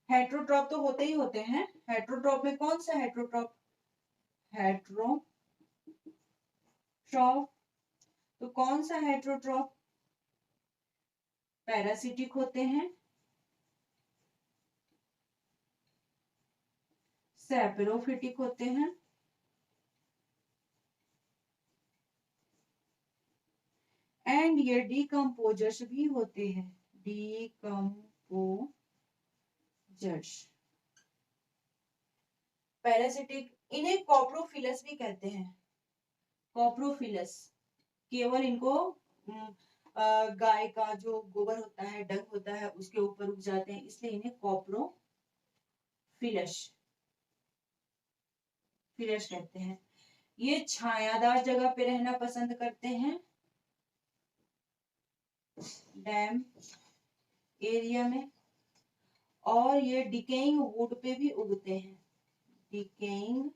हेट्रोट्रॉप तो होते ही होते हैं। हेट्रोट्रॉप में कौन सा हेट्रोट्रॉप, हेट्रोट्रॉप, तो कौन सा हेट्रोट्रॉप, पैरासिटिक होते हैं, सैपेरोफिटिक होते हैं, एंड ये डिकम्पोजर्स भी होते हैं, डिकम्पोजर्स। पैरासिटिक, इन्हें कॉप्रोफिलस भी कहते हैं, कॉप्रोफिलस। केवल इनको गाय का जो गोबर होता है, डंग होता है, उसके ऊपर उग जाते हैं, इसलिए इन्हें कॉप्रोफिलस फिलस कहते हैं। ये छायादार जगह पे रहना पसंद करते हैं, डैम एरिया में, और ये डिकेइंग वुड पे भी उगते हैं, डिकेइंग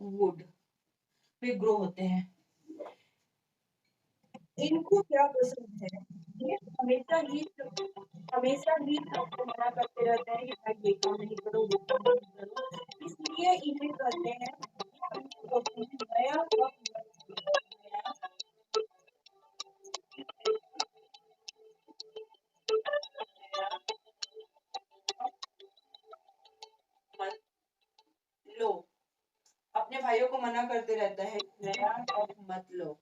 वुड पे ग्रो होते हैं। इनको क्या पसंद है, ये हमेशा ही सबको मना करते रहते हैं कि भाई ये काम नहीं करो, वो काम नहीं करो, इसलिए इन्हें कहते हैं नया मत लो, अपने भाइयों को मना करते रहता है, नया कप मत लो।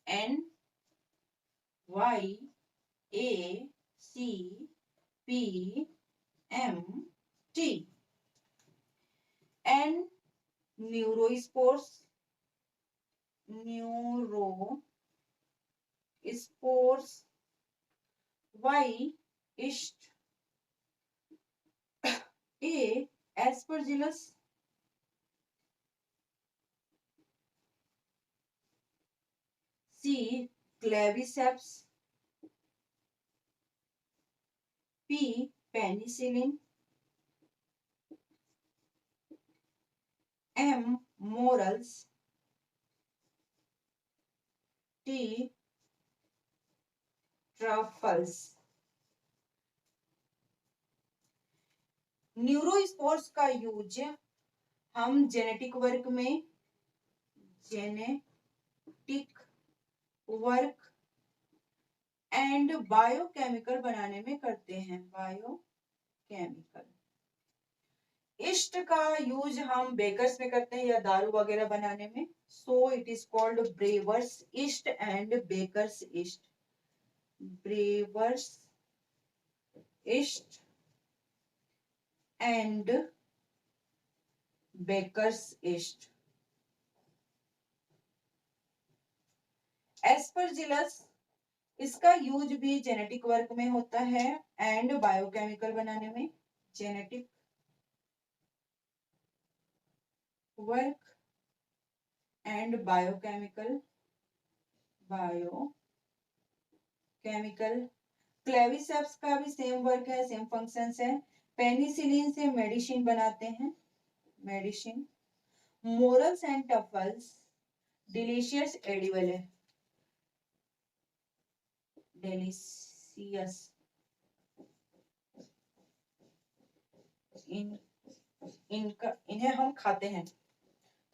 NYACPMT and neurospores, Y yeast, A aspergillus, C claviceps, P penicillin, M morels, T truffles. Neurospores का यूज हम जेनेटिक वर्क में, जेनेटिक वर्क एंड बायोकेमिकल बनाने में करते हैं, बायोकेमिकल। ईस्ट का यूज हम बेकर्स में करते हैं या दारू वगैरह बनाने में, so it is called brewers yeast and bakers yeast, brewers yeast and bakers yeast. Aspergillus, इसका यूज भी जेनेटिक वर्क में होता है एंड बायोकेमिकल बनाने में, genetic work and biochemical, claviceps का भी सेम वर्क है, सेम फंक्शंस है। पेनिसिलिन से मेडिसिन बनाते हैं, medicine. Morels and truffles delicious edible है, डिलीशियस, इन्हें हम खाते हैं,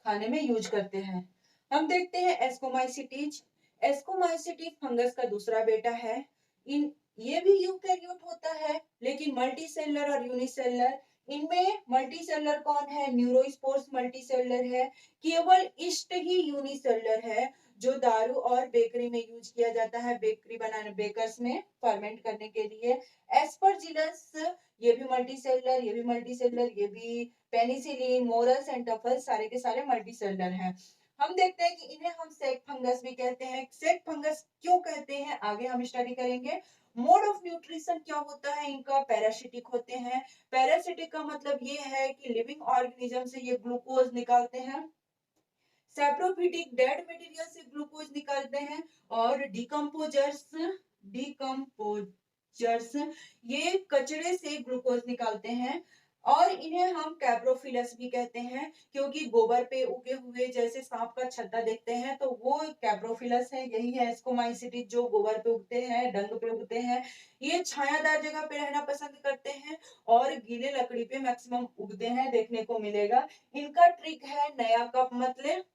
खाने में यूज करते हैं। हम देखते हैं एस्कोमाइसिटीज, एस्कोमाइसिटीज फंगस का दूसरा बेटा है। ये भी यूकैरियोट होता है, लेकिन मल्टीसेलर और यूनिसेलर। इनमें मल्टीसेलर कौन है, न्यूरोस्पोर्स मल्टीसेलर है, केवल ईस्ट ही यूनिसेलर है, जो दारू और बेकरी में यूज किया जाता है, बेकरी बनाने, बेकर्स में फर्मेंट करने के लिए। एस्परजिलस, ये भी मल्टीसेलर, ये भी मल्टीसेलर, ये भी पेनिसिलिन, मोरल्स एंड टफल्स सारे के सारे मल्टीसेलर हैं। हम देखते हैं कि इन्हें हम सेक फंगस भी कहते हैं। सेक फंगस क्यों कहते हैं, आगे हम स्टडी करेंगे। मोड ऑफ न्यूट्रिशन क्या होता है इनका, पैरासिटिक होते हैं। पैरासिटिक का मतलब ये है कि लिविंग ऑर्गेनिज्म से ये ग्लूकोज निकालते हैं, सैप्रोफिटिक डेड मटेरियल से ग्लूकोज निकालते हैं, और डिकम्पोजर्स ये कचरे से ग्लूकोज निकालते हैं। और इन्हें हम कैप्रोफिलस भी कहते हैं, क्योंकि गोबर पे उगे हुए जैसे सांप का छत्ता देखते हैं तो वो कैप्रोफिलस है, यही है एस्कोमाइसिटीज जो गोबर पे उगते हैं, डंग पे उगते हैं। ये छायादार जगह पे रहना पसंद करते हैं और गीले लकड़ी पे मैक्सिमम उगते हैं, देखने को मिलेगा। इनका ट्रिक है नया कप मतलब,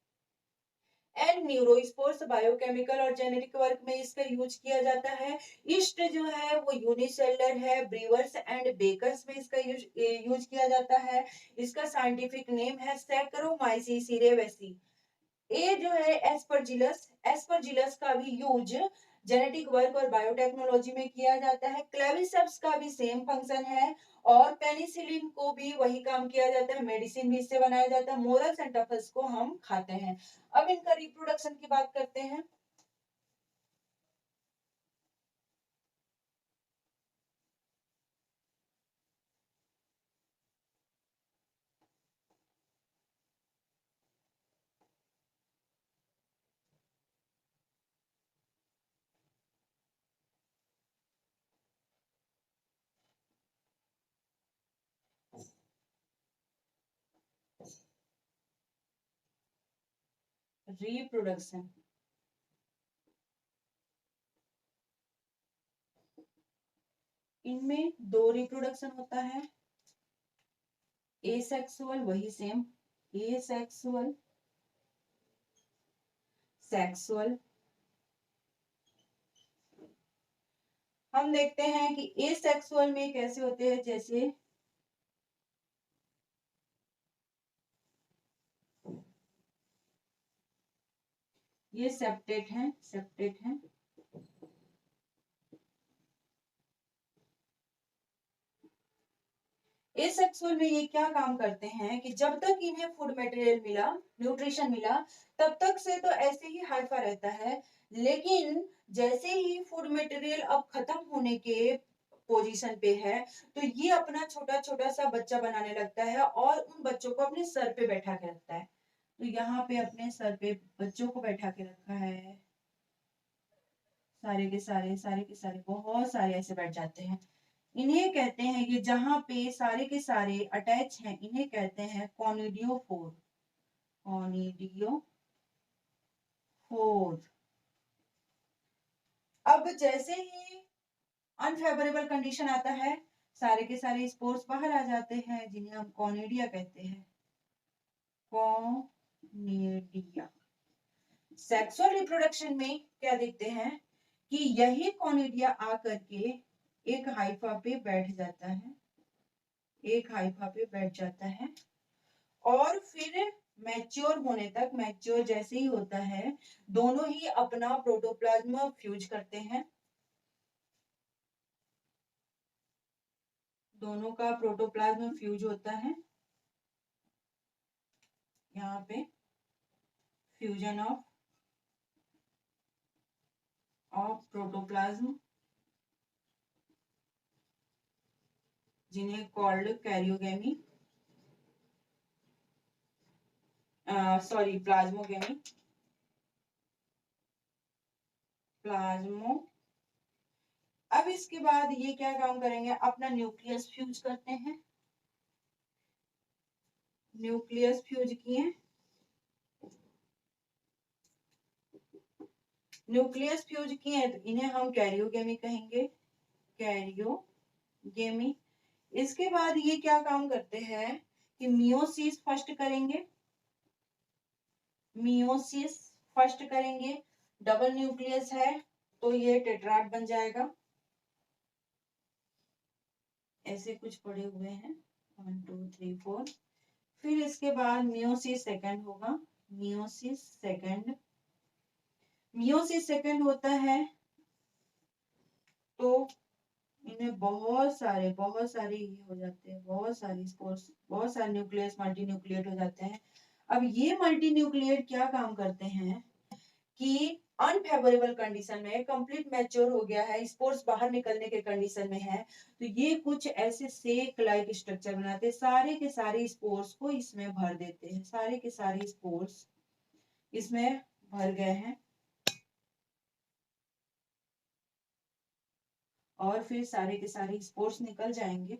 एंड न्यूरोस्पोर्स बायोकेमिकल और जेनेटिक वर्क में इसका यूज किया जाता है। ईस्ट जो है वो यूनिसेलर है, ब्रीवर्स एंड बेकर्स में इसका यूज किया जाता है। इसका साइंटिफिक नेम है सैकरोमाइसिस सेरेवेसी, ए जो है एस्परजिलस का भी यूज जेनेटिक वर्क और बायोटेक्नोलॉजी में किया जाता है। क्लेविसेप्स का भी सेम फंक्शन है और पेनिसिलिन को भी वही काम किया जाता है, मेडिसिन भी इससे बनाया जाता है। मोरल्स एंड टफल्स को हम खाते हैं। अब इनका रिप्रोडक्शन की बात करते हैं। रिप्रोडक्शन इनमें दो रिप्रोडक्शन होता है, एसेक्सुअल वही सेम, एसेक्सुअल, सेक्सुअल। हम देखते हैं कि एसेक्सुअल में कैसे होते हैं, जैसे ये सेप्टेट हैं, सेप्टेट हैं। एसेक्सुअल में ये क्या काम करते हैं कि जब तक इन्हें फूड मटेरियल मिला, न्यूट्रिशन मिला, तब तक से तो ऐसे ही हाइफा रहता है। लेकिन जैसे ही फूड मटेरियल अब खत्म होने के पोजीशन पे है, तो ये अपना छोटा छोटा सा बच्चा बनाने लगता है और उन बच्चों को अपने सर पे बैठा के रखता है। तो यहाँ पे अपने सर पे बच्चों को बैठा के रखा है, सारे के सारे बहुत सारे ऐसे बैठ जाते हैं। इन्हें कहते हैं, ये जहां पे सारे के सारे अटैच हैं, इन्हें कहते हैं कॉनिडियोफोर, कॉनिडियोफोर। अब जैसे ही अनफेवरेबल कंडीशन आता है, सारे के सारे स्पोर्स बाहर आ जाते हैं, जिन्हें हम कॉनिडिया कहते हैं, कॉनिडिया। सेक्सुअल रिप्रोडक्शन में क्या देखते हैं कि यही कॉनिडिया आकर के एक हाइफा पे बैठ जाता है, एक हाइफा पे बैठ जाता है और फिर मैच्योर होने तक, मैच्योर जैसे ही होता है, दोनों ही अपना प्रोटोप्लाज्म फ्यूज करते हैं, दोनों का प्रोटोप्लाज्म फ्यूज होता है। यहाँ पे फ्यूजन ऑफ प्रोटोप्लाज्म, जिन्हें कॉल्ड कैरियोगेमी, सॉरी प्लाज्मोगेमी, प्लाज्मो। अब इसके बाद ये क्या काम करेंगे, अपना न्यूक्लियस फ्यूज करते हैं, न्यूक्लियस फ्यूज किए, न्यूक्लियस फ्यूज किए तो इन्हें हम कैरियोगेमी कहेंगे, कैरियोगेमी। इसके बाद ये क्या काम करते हैं कि मियोसिस फर्स्ट करेंगे, मियोसिस फर्स्ट करेंगे, डबल न्यूक्लियस है तो ये टेट्राड बन जाएगा, ऐसे कुछ पड़े हुए हैं 1 2 3 4। फिर इसके बाद मियोसिस सेकंड होगा, मियोसिस सेकंड, मियोसिस सेकंड होता है तो इनमें बहुत सारे ये हो जाते हैं, बहुत सारी स्पोर्स, बहुत सारे न्यूक्लियस मल्टी न्यूक्लिएट हो जाते हैं। अब ये मल्टी न्यूक्लिएट क्या काम करते हैं कि अनफेवरेबल कंडीशन में, कंप्लीट मैच्योर हो गया है, स्पोर्स बाहर निकलने के कंडीशन में है, तो ये कुछ ऐसे सेक लाइक स्ट्रक्चर बनाते हैं, सारे के सारे स्पोर्स को इसमें भर देते हैं, सारे के सारे स्पोर्स इसमें भर गए हैं और फिर सारे के सारे स्पोर्स निकल जाएंगे।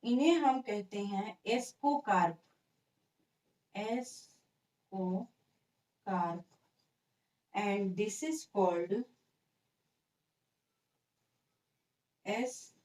इन्हें हम कहते हैं ascocarp, ascocarp, and this is called ascospores.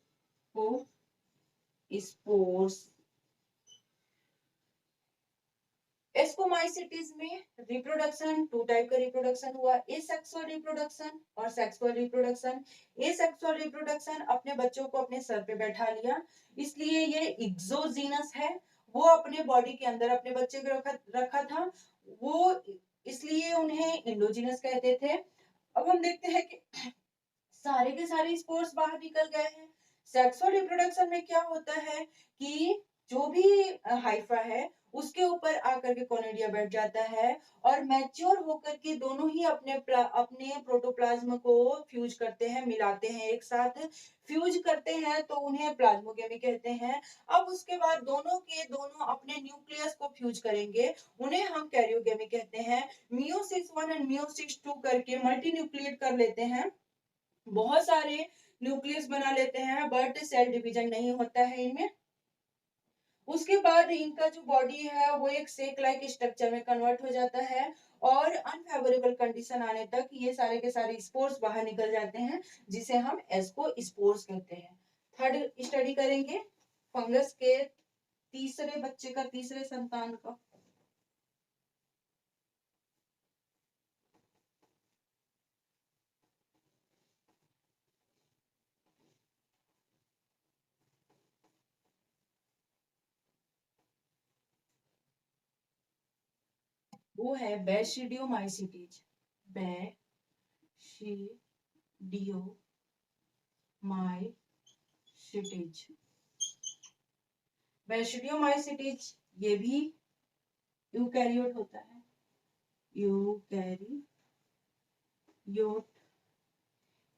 Ascomycetes में रिप्रोडक्शन, टू टाइप का रिप्रोडक्शन हुआ, एसेक्सुअल रिप्रोडक्शन और सेक्सुअल रिप्रोडक्शन। एसेक्सुअल रिप्रोडक्शन अपने बच्चों को अपने सर पे बैठा लिया, इसलिए ये एक्सोजीनस है, वो अपने बॉडी के अंदर अपने बच्चे को रखा था, वो इसलिए उन्हें इंडोजिनस कहते थे। अब हम देखते हैं कि सारे के सारे स्पोर्स बाहर निकल गए हैं। सेक्सुअल रिप्रोडक्शन में क्या होता है कि जो भी हाइफा है उसके ऊपर आकर के कोनिडिया बैठ जाता है और मैच्योर होकर के दोनों ही अपने प्रोटोप्लाज्म को फ्यूज करते हैं, मिलाते हैं एक साथ। फ्यूज करते हैं तो उन्हें प्लाज्मोगेमी कहते हैं। अब उसके बाद दोनों के दोनों अपने न्यूक्लियस को फ्यूज करेंगे, उन्हें हम कैरियोगेमी कहते हैं। मियोसिस 1 एंड मियोसिस 2 करके मल्टी न्यूक्लिएट कर लेते हैं, बहुत सारे न्यूक्लियस बना लेते हैं, बट सेल डिवीजन नहीं होता है इनमें। उसके बाद इनका जो बॉडी है वो एक सेक लाइक स्ट्रक्चर में कन्वर्ट हो जाता है और अनफेवरेबल कंडीशन आने तक ये सारे के सारे स्पोर्स बाहर निकल जाते हैं, जिसे हम एस्को स्पोर्स कहते हैं। थर्ड स्टडी करेंगे फंगस के तीसरे बच्चे का, तीसरे संतान का। वो है बैशिडियोमाइसिटीज। बैशिडियोमाइसिटीज। बैशिडियोमाइसिटीज ये भी यूकैरियोट होता है। यूकैरियोट,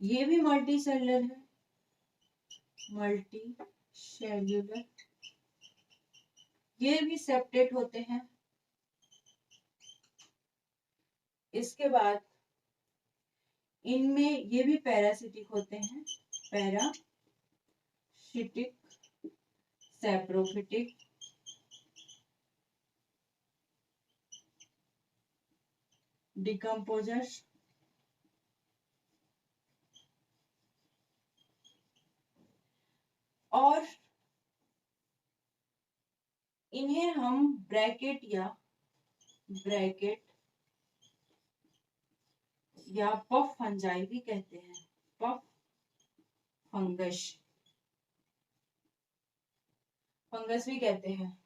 ये भी मल्टी सेलुलर है। मल्टी सेल्यूलर, ये भी सेप्टेट होते हैं। इसके बाद इनमें ये भी पैरासिटिक होते हैं। पैरासिटिक, सैप्रोफिटिक, डिकम्पोजर्स, और इन्हें हम ब्रैकेट या पफ फंजाई भी कहते हैं। पफ फंगस भी कहते हैं।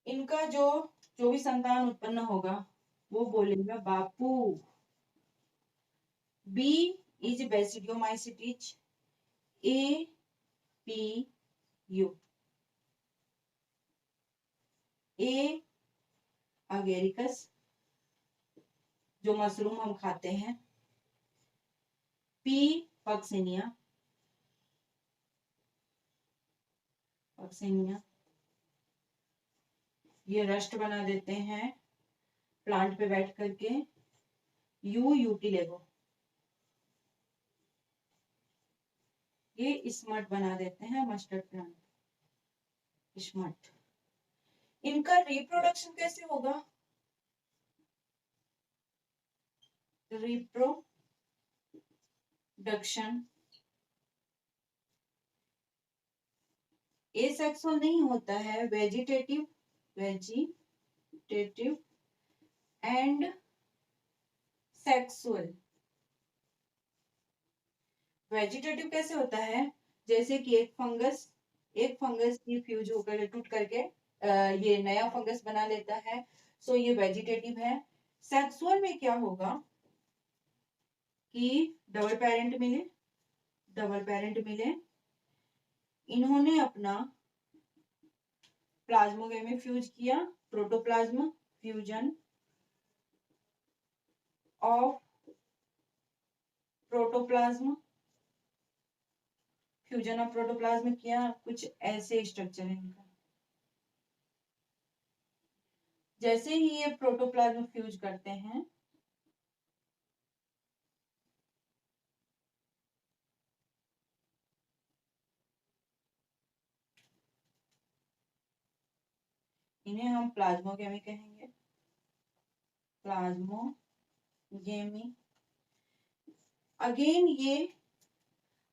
इनका जो भी संतान उत्पन्न होगा वो बोलेगा बापू। B is basidiomycetes, A P U, A agaricus जो मशरूम हम खाते हैं, पी पक्सिनिया, ये रस्ट बना देते हैं प्लांट पे बैठ करके। यू यूटिलेगो, ये स्मट बना देते हैं, मस्टर्ड प्लांट, स्मट। इनका रिप्रोडक्शन कैसे होगा? रिप्रोडक्शन एसेक्सुअल नहीं होता है, वेजिटेटिव एंड सेक्सुअल। वेजिटेटिव कैसे होता है? जैसे कि एक फंगस की फ्यूज होकर टूट करके ये नया फंगस बना लेता है, सो ये वेजिटेटिव है। सेक्सुअल में क्या होगा कि डबल पेरेंट मिले, इन्होंने अपना प्लाज्मोगेमी फ्यूज किया, प्रोटोप्लाज्म फ्यूजन ऑफ प्रोटोप्लाज्म, किया। कुछ ऐसे स्ट्रक्चर है इनका। जैसे ही ये प्रोटोप्लाज्म फ्यूज करते हैं, इन्हें हम प्लाज्मोगेमी कहेंगे। प्लाज्मोगेमी, अगेन ये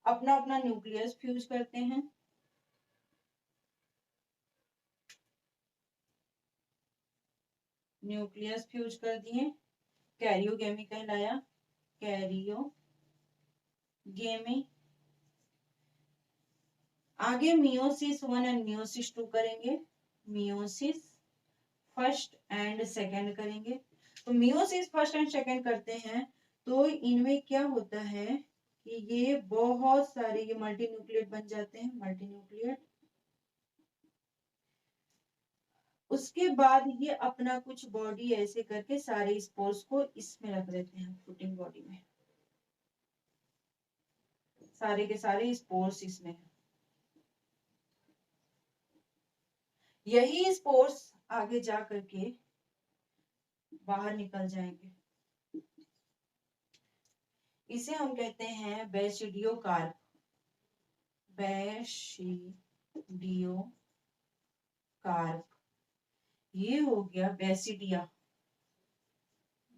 अपना अपना न्यूक्लियस फ्यूज करते हैं। न्यूक्लियस फ्यूज कर दिए, कैरियोगेमी कहलाया। कैरियोगेमी आगे मियोसिस 1 एंड मियोसिस 2 करेंगे, मियोसिस फर्स्ट एंड सेकंड करेंगे। तो मियोसिस फर्स्ट एंड सेकंड करते हैं तो इनमें क्या होता है कि ये बहुत सारे ये मल्टीन्यूक्लिएट बन जाते हैं, मल्टीन्यूक्लिएट। उसके बाद ये अपना कुछ बॉडी ऐसे करके सारे स्पोर्स को इसमें रख देते हैं, फ्रूटिंग बॉडी में, सारे के सारे स्पोर्स इसमें। यही स्पोर्स आगे जा करके बाहर निकल जाएंगे। इसे हम कहते हैं बेसिडियोकार्प, बेसिडियोकार्प। ये हो गया बेसिडिया,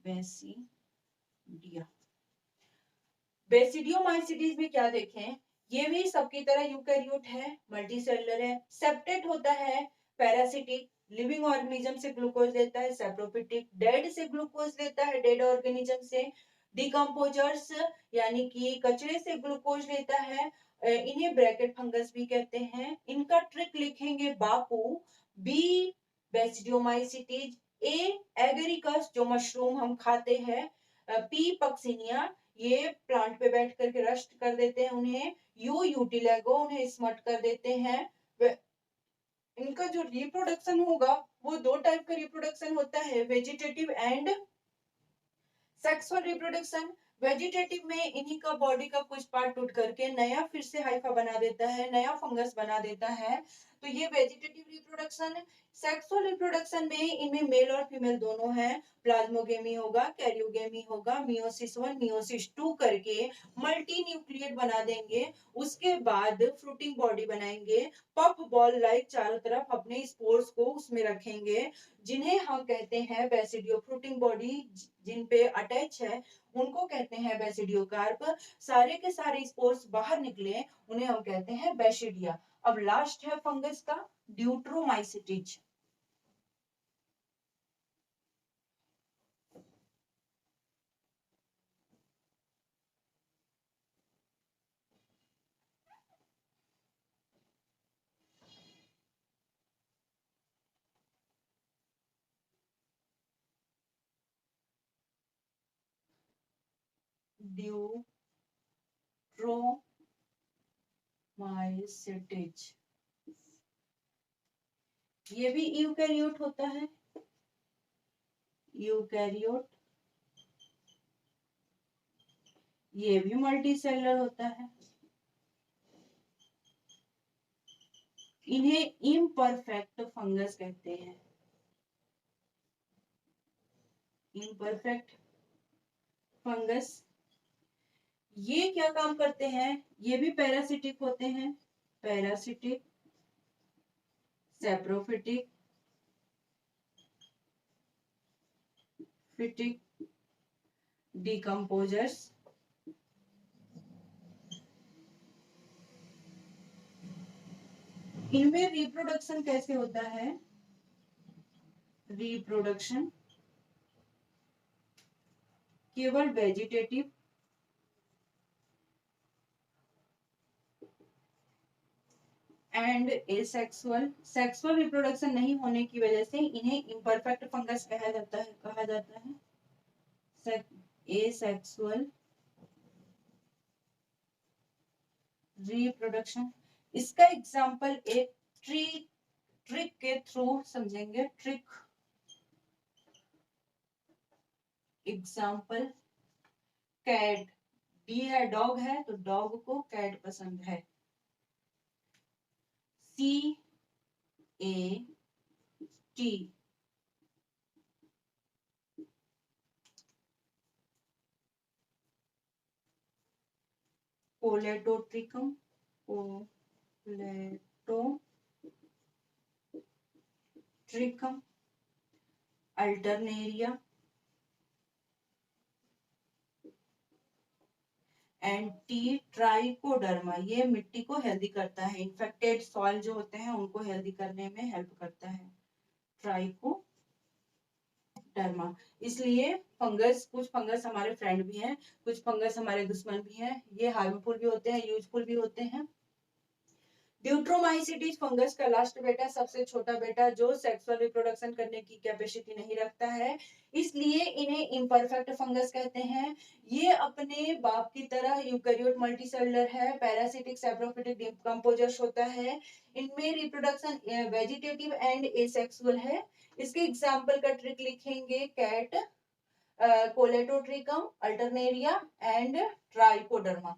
बेसिडिया। बेसिडियोमाइसीटीज में क्या देखें, ये भी सबकी तरह यूकैरियोट है, मल्टीसेलुलर है, सेप्टेट होता है, पैरासिटिक, लिविंग ऑर्गेनिज्म से ग्लूकोज लेता है, सेप्रोफिटिक, डेड से ग्लूकोज लेता है, डेड ऑर्गेनिज्म से, डिकम्पोजर्स यानी कि कचरे से ग्लूकोज लेता है, इन्हें ब्रैकेट फंगस भी कहते हैं। इनका ट्रिक लिखेंगे बापू, बी बेसिडियोमाइसीटीज, ए एगेरिकस जो मशरूम हम खाते हैं, पी पक्सिनिया ये प्लांट पे बैठ करके रस्ट कर देते हैं उन्हें, यू यूटिलेगो उन्हें स्मट कर देते हैं। इनका जो रिप्रोडक्शन होगा वो दो टाइप का रिप्रोडक्शन होता है, vegetative and sexual reproduction. Vegetative में इन्हीं का बॉडी का कुछ पार्ट टूट करके नया फिर से हाइफा बना देता है, नया फंगस बना देता है, तो ये वेजिटेटिव रिप्रोडक्शन। सेक्सुअल रिप्रोडक्शन में इनमें मेल और फीमेल दोनों हैं, प्लाज्मोगेमी होगा, कैरियोगेमी होगा, मियोसिस 1 मियोसिस 2 करके मल्टी न्यूक्लिएट बना देंगे। उसके बाद फ्रूटिंग बॉडी बनाएंगे, पफ बॉल लाइक चारों तरफ अपने स्पोर्स को उसमें रखेंगे, जिन्हें हम कहते हैं बेसिडियो। फ्रूटिंग बॉडी जिन पे अटैच है उनको कहते हैं बेसिडियोकार्प। सारे के सारे स्पोर्स बाहर निकले उन्हें हम कहते हैं बेसिडिया। अब लास्ट है फंगस का, ड्यूट्रोमाइसिटीज। ड्यूट्रोमाइसिटीज ये भी यूकैरियोट होता है, यूकैरियोट। ये भी मल्टीसेलुलर होता है। इन्हें इम्परफेक्ट फंगस कहते हैं, इम्परफेक्ट फंगस। ये क्या काम करते हैं, ये भी पैरासिटिक होते हैं, पैरासिटिक, सेप्रोफिटिक, फिटिक, डिकम्पोजर्स। इनमें रिप्रोडक्शन कैसे होता है, रिप्रोडक्शन केवल vegetative and asexual, sexual reproduction नहीं होने की वजह से इन्हें इम्परफेक्ट फंगस कहा जाता है, एसेक्सुअल रिप्रोडक्शन। इसका एग्जांपल एक ट्रिक के थ्रू समझेंगे, ट्रिक। एग्जांपल कैट, डी है डॉग है तो डॉग को कैट पसंद है, CAT, कोलेटोट्रिकम, कोलेटोट्रिकम, अल्टरनेरिया, एंटी ट्राइकोडर्मा। ये मिट्टी को हेल्दी करता है, इन्फेक्टेड सॉइल जो होते हैं उनको हेल्दी करने में हेल्प करता है, ट्राइकोडर्मा। इसलिए फंगस, कुछ फंगस हमारे फ्रेंड भी हैं, कुछ फंगस हमारे दुश्मन भी हैं, ये हार्मफुल भी होते हैं, यूजफुल भी होते हैं। ड्यूट्रोमाइसिटीज फंगस का लास्ट बेटा, सबसे छोटा बेटा, जो सेक्सुअल रिप्रोडक्शन करने की कैपेसिटी नहीं रखता है, इसलिए इन्हें इम्परफेक्ट फंगस कहते हैं। ये अपने बाप की तरह यूकैरियोट मल्टीसेलुलर है, पैरासिटिक सैप्रोफिटिक डिकम्पोजर्स होता है। इनमें रिप्रोडक्शन वेजिटेटिव एंड एसेक्सुअल है। इसके एग्जाम्पल का ट्रिक लिखेंगे, कैट, कोलेटोट्रिकम, अल्टरनेरिया एंड ट्राइकोडर्मा।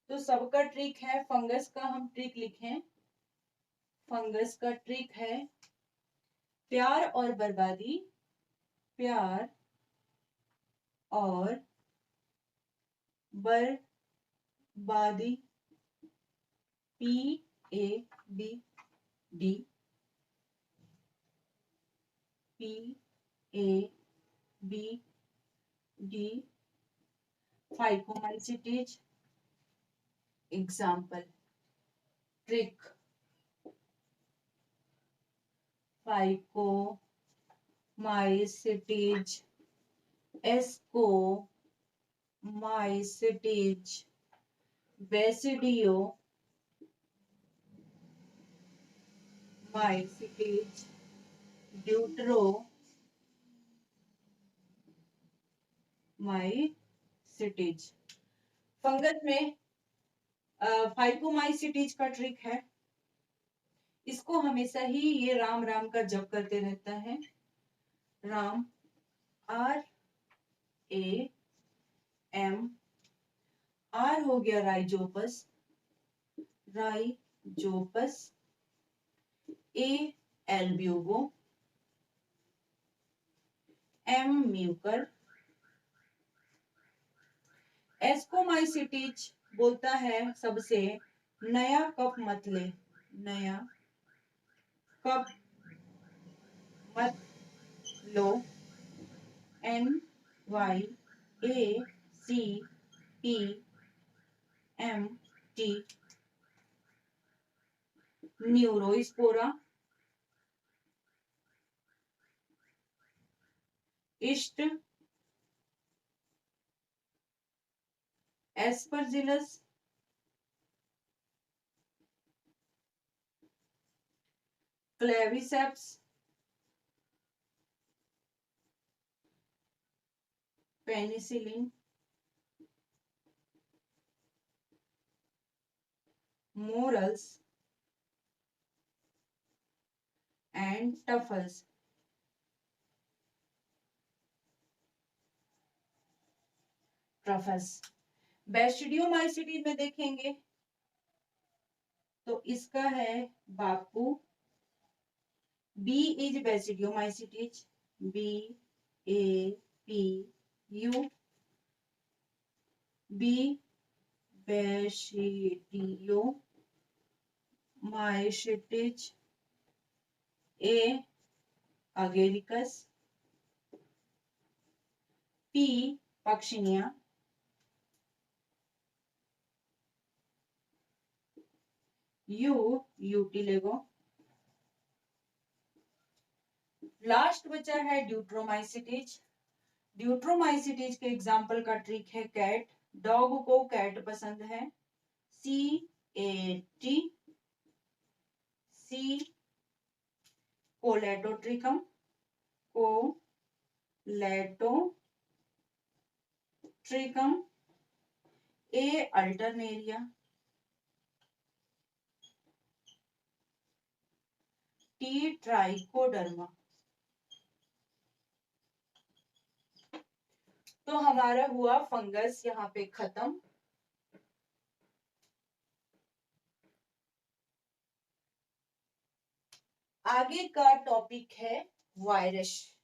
तो सबका ट्रिक है, फंगस का हम ट्रिक लिखें। फंगस का ट्रिक है प्यार और बर्बादी, प्यार और बर्बादी, PABD, PABD, phycomycetes. Example trick, phycomycetes, ascomycetes, basidiomycetes, Deuteromycetes. Fungus में फाइकोमाइसिटीज का ट्रिक है, इसको हमेशा ही ये राम राम का जप करते रहता है। राम, RAM, R हो गया Rhizopus, Rhizopus, A Albugo, M Mucor. Ascomycetes बोलता है सबसे, नया कप मत ले, नया कप मत लो, NYACPMT, neurospora, yeast, aspergillus, claviceps, penicillin, morels and truffles. Truffles. Basidiomycetes में देखेंगे तो इसका है बापू, B is basidiomycetes, BAPU, B basidiomycetes, A agaricus, P puccinia, U ustilago. Last बचा है ड्यूट्रोमाइसिटीज। ड्यूट्रोमाइसिटीज के एग्जाम्पल का ट्रिक है, कैट, डॉग को कैट पसंद है, CAT, C colletotrichum, colletotrichum, A alternaria, T trichoderma. तो हमारा हुआ फंगस यहाँ पे खत्म। आगे का टॉपिक है वायरस।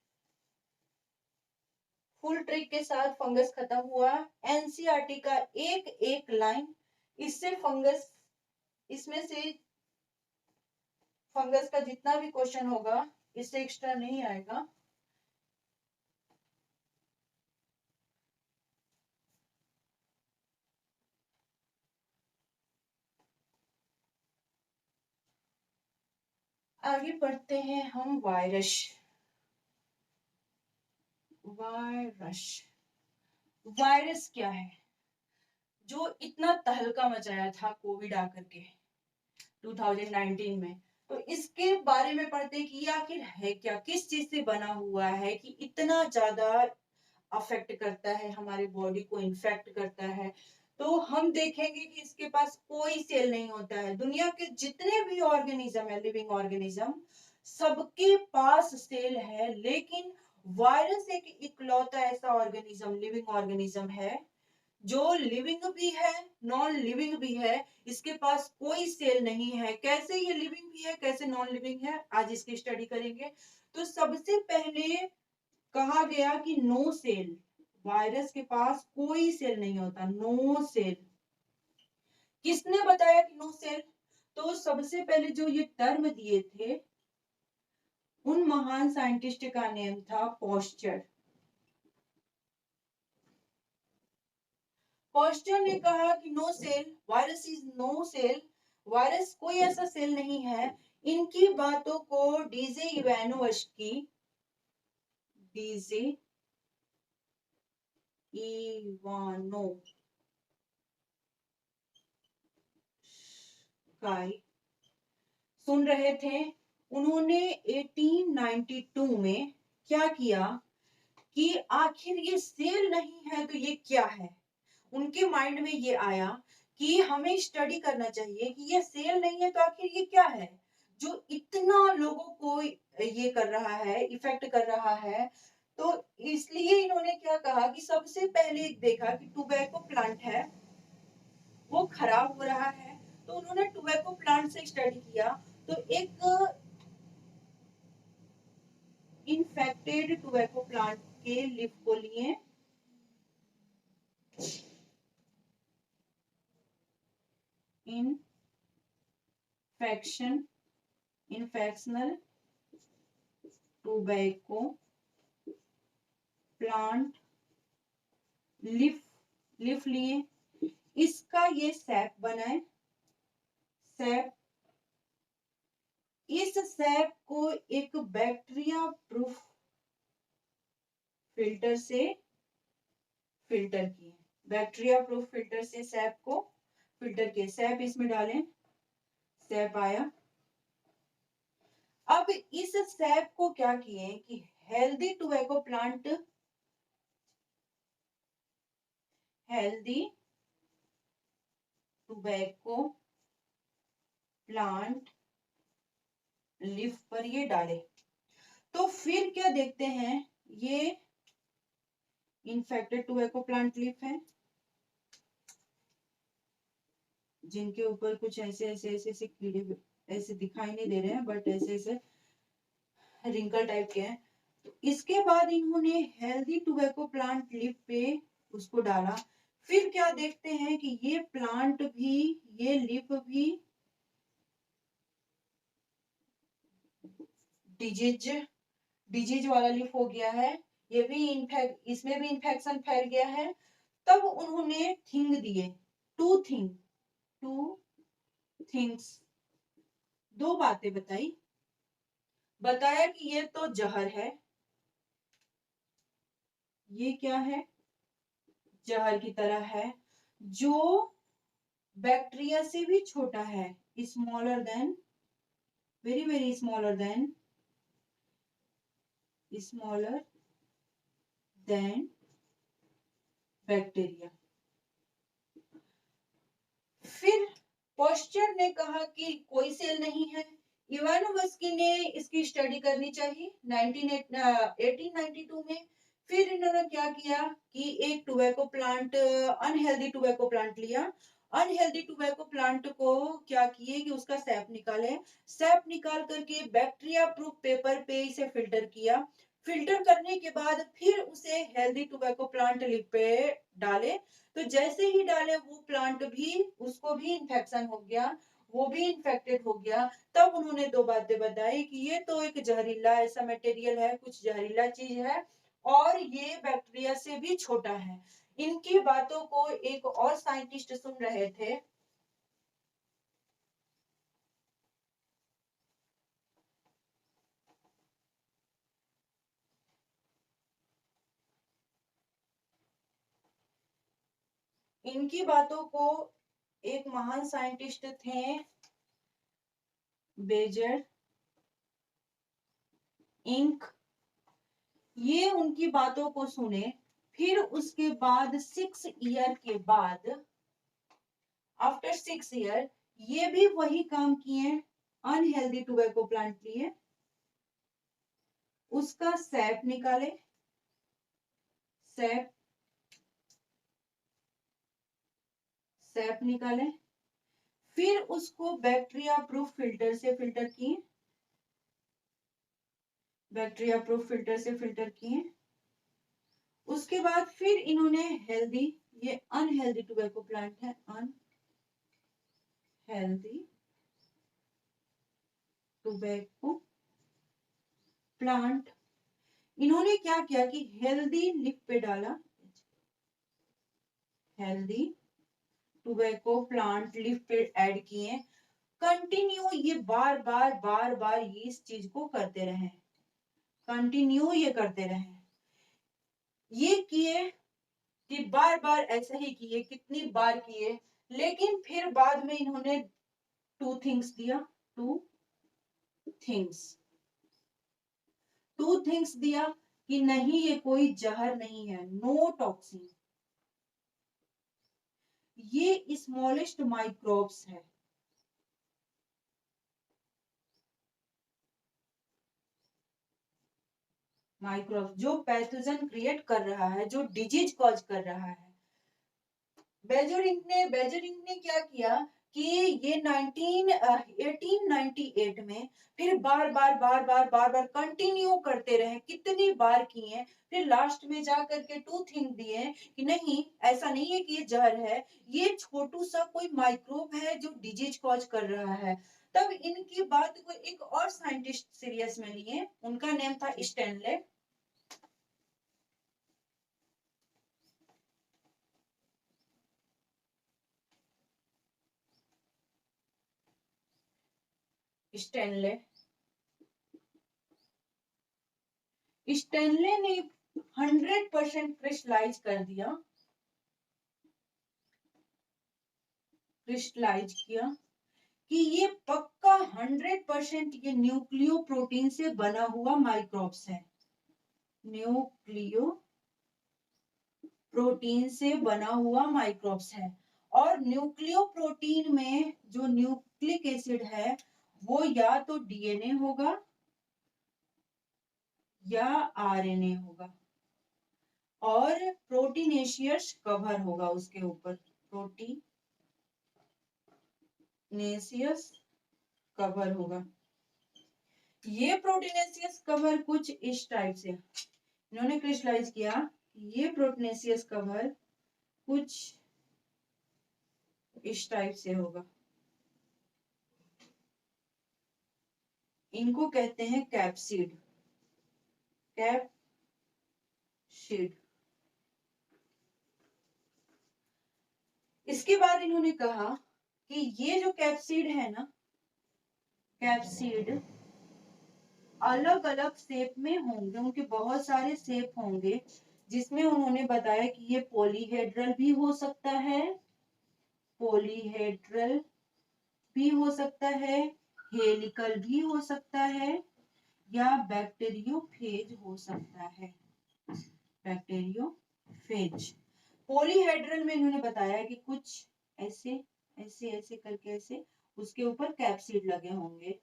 फुल ट्रिक के साथ फंगस खत्म हुआ। एनसीईआरटी का एक एक लाइन, इससे फंगस, इसमें से फंगस का जितना भी क्वेश्चन होगा इससे एक्स्ट्रा नहीं आएगा। आगे पढ़ते हैं हम वायरस। वायरस क्या है जो इतना तहलका मचाया था कोविड आकर के 2019 में। तो इसके बारे में पढ़ते हैं कि ये आखिर है क्या, किस चीज से बना हुआ है कि इतना ज्यादा अफेक्ट करता है हमारे बॉडी को, इन्फेक्ट करता है। तो हम देखेंगे कि इसके पास कोई सेल नहीं होता है। दुनिया के जितने भी ऑर्गेनिज्म है, लिविंग ऑर्गेनिज्म, सबके पास सेल है, लेकिन वायरस एक इकलौता ऐसा ऑर्गेनिज्म, लिविंग ऑर्गेनिज्म है जो लिविंग भी है, नॉन लिविंग भी है। इसके पास कोई सेल नहीं है। कैसे ये लिविंग भी है, कैसे नॉन लिविंग है, आज इसकी स्टडी करेंगे। तो सबसे पहले कहा गया कि नो सेल, वायरस के पास कोई सेल नहीं होता, नो सेल। किसने बताया कि नो सेल? तो सबसे पहले जो ये टर्म दिए थे उन महान साइंटिस्ट का नेम था पॉस्चर। पॉस्चर ने कहा कि no cell, virus is no cell, virus कोई ऐसा सेल नहीं है। इनकी बातों को डीजे इवानोव्स्की, डीजे इवानोव्स्की सुन रहे थे। उन्होंने 1892 में क्या किया कि आखिर ये सेल नहीं है तो ये क्या है। उनके माइंड में ये आया कि हमें स्टडी करना चाहिए कि ये सेल नहीं है तो आखिर ये क्या है जो इतना लोगों को ये कर रहा है, इफेक्ट कर रहा है। तो इसलिए इन्होंने क्या कहा कि सबसे पहले देखा कि टोबैको प्लांट है वो खराब हो रहा है। तो उन्होंने टोबैको प्लांट से स्टडी किया। तो एक इन्फेक्टेड टोबैको प्लांट के लीफ को लिए, इन्फेक्शनल टोबैको प्लांट लीफ लिए, इसका ये सैप बनाए। सैप, इस सैप को एक बैक्टीरिया प्रूफ फिल्टर से फिल्टर किए। बैक्टीरिया प्रूफ फिल्टर से सैप को फिल्टर किए। सैप इसमें डालें, सैप आया। अब इस सैप को क्या किए कि healthy tobacco plant, healthy tobacco plant leaf पर ये डाले। तो फिर क्या देखते हैं, ये इन्फेक्टेड टोबैको प्लांट लीफ है जिनके ऊपर कुछ ऐसे ऐसे ऐसे ऐसे कीड़े ऐसे दिखाई नहीं दे रहे हैं, बट ऐसे ऐसे रिंकल टाइप के हैं। तो इसके बाद इन्होंने हेल्दी टोबैको प्लांट लीफ पे उसको डाला। फिर क्या देखते हैं कि ये प्लांट भी, ये लीफ भी डिजीज वाला लीफ हो गया है। ये भी इसमें भी इन्फेक्शन फैल गया है। तब उन्होंने थिंग दिए, टू थिंग्स, दो बातें बताई। बताया कि ये तो जहर है, ये क्या है, जहर की तरह है, जो बैक्टीरिया से भी छोटा है, smaller than, very very smaller than bacteria. फिर पॉस्चर ने कहा कि कोई सेल नहीं है। इवानोव्स्की ने इसकी स्टडी करनी चाहिए 1892 में। फिर इन्होंने क्या किया कि एक tobacco plant, unhealthy tobacco plant लिया। अनहेल्दी टोबैको प्लांट को क्या किए कि उसका सैप निकाले। सैप निकाल करके बैक्टीरिया प्रूफ पेपर पे इसे फिल्टर किया। फिल्टर करने के बाद फिर उसे हेल्दी टोबैको प्लांट लीफ पे डाले। तो जैसे ही डाले वो प्लांट भी, उसको भी इन्फेक्शन हो गया, वो भी इन्फेक्टेड हो गया। तब उन्होंने दो बातें बताई कि ये तो एक जहरीला ऐसा मटेरियल है, कुछ जहरीला चीज है, और ये बैक्टीरिया से भी छोटा है। इनकी बातों को एक और साइंटिस्ट सुन रहे थे, इनकी बातों को एक महान साइंटिस्ट थे बेजर इंक, ये उनकी बातों को सुने। फिर उसके बाद 6 ईयर के बाद, आफ्टर 6 ईयर, ये भी वही काम किए, अनहेल्दी टोबैको प्लांट लिए, उसका सैप निकाले, सैप निकाले, फिर उसको बैक्टीरिया प्रूफ फिल्टर से फिल्टर किए, बैक्टीरिया प्रूफ फिल्टर से फिल्टर किए। उसके बाद फिर इन्होंने हेल्दी, ये अनहेल्दी टोबैको प्लांट है, अनहेल्दी टोबैको प्लांट, इन्होंने क्या किया कि हेल्दी लीफ पे डाला, हेल्दी टोबैको प्लांट लीफ पे ऐड किए। कंटिन्यू ये बार बार ये इस चीज को करते रहे, कंटिन्यू ये करते रहे, ये किए कि बार बार ऐसा ही किए, कितनी बार किए। लेकिन फिर बाद में इन्होंने टू थिंग्स दिया, टू थिंग्स दिया कि नहीं ये कोई जहर नहीं है, नो टॉक्सिन, ये स्मॉलेस्ट माइक्रोब्स है। माइक्रोब्स जो पैथोजन क्रिएट कर रहा है, जो डिजीज कॉज कर रहा है। बेजरिंग ने क्या किया कि ये 1898 में फिर बार कंटिन्यू करते रहे, कितनी बार किए। फिर लास्ट में जा करके टू थिंग दिए कि नहीं, ऐसा नहीं है कि ये जहर है, ये छोटू सा कोई माइक्रोब है जो डिजीज कॉज कर रहा है। तब इनकी बात को एक और साइंटिस्ट सीरियस में लिए, उनका नेम था स्टैनले। स्टैनले ने 100% क्रिस्टलाइज कर दिया, क्रिस्टलाइज किया कि ये पक्का 100% ये न्यूक्लियो प्रोटीन से बना हुआ माइक्रोब्स है, न्यूक्लियो प्रोटीन से बना हुआ माइक्रोब्स है। और न्यूक्लियो प्रोटीन में जो न्यूक्लिक एसिड है वो या तो डीएनए होगा या आरएनए होगा, और प्रोटीनेशियस कवर होगा उसके ऊपर, प्रोटीनेशियस कवर होगा। ये प्रोटीनेशियस कवर कुछ इस टाइप से इन्होंने क्रिस्टलाइज किया, ये प्रोटीनेशियस कवर कुछ इस टाइप से होगा। इनको कहते हैं कैप्सिड, कैप्सिड। इसके बाद इन्होंने कहा कि ये जो कैप्सिड है ना, कैप्सिड अलग अलग शेप में होंगे, उनके बहुत सारे शेप होंगे, जिसमें उन्होंने बताया कि ये पॉलीहेड्रल भी हो सकता है, पॉलीहेड्रल भी हो सकता है, हेलिकल भी हो सकता है, या बैक्टीरियोफेज हो सकता है, बैक्टीरियोफेज। पॉलीहेड्रल में इन्होंने बताया कि कुछ ऐसे ऐसे ऐसे करके ऐसे उसके ऊपर कैप्सिड लगे होंगे,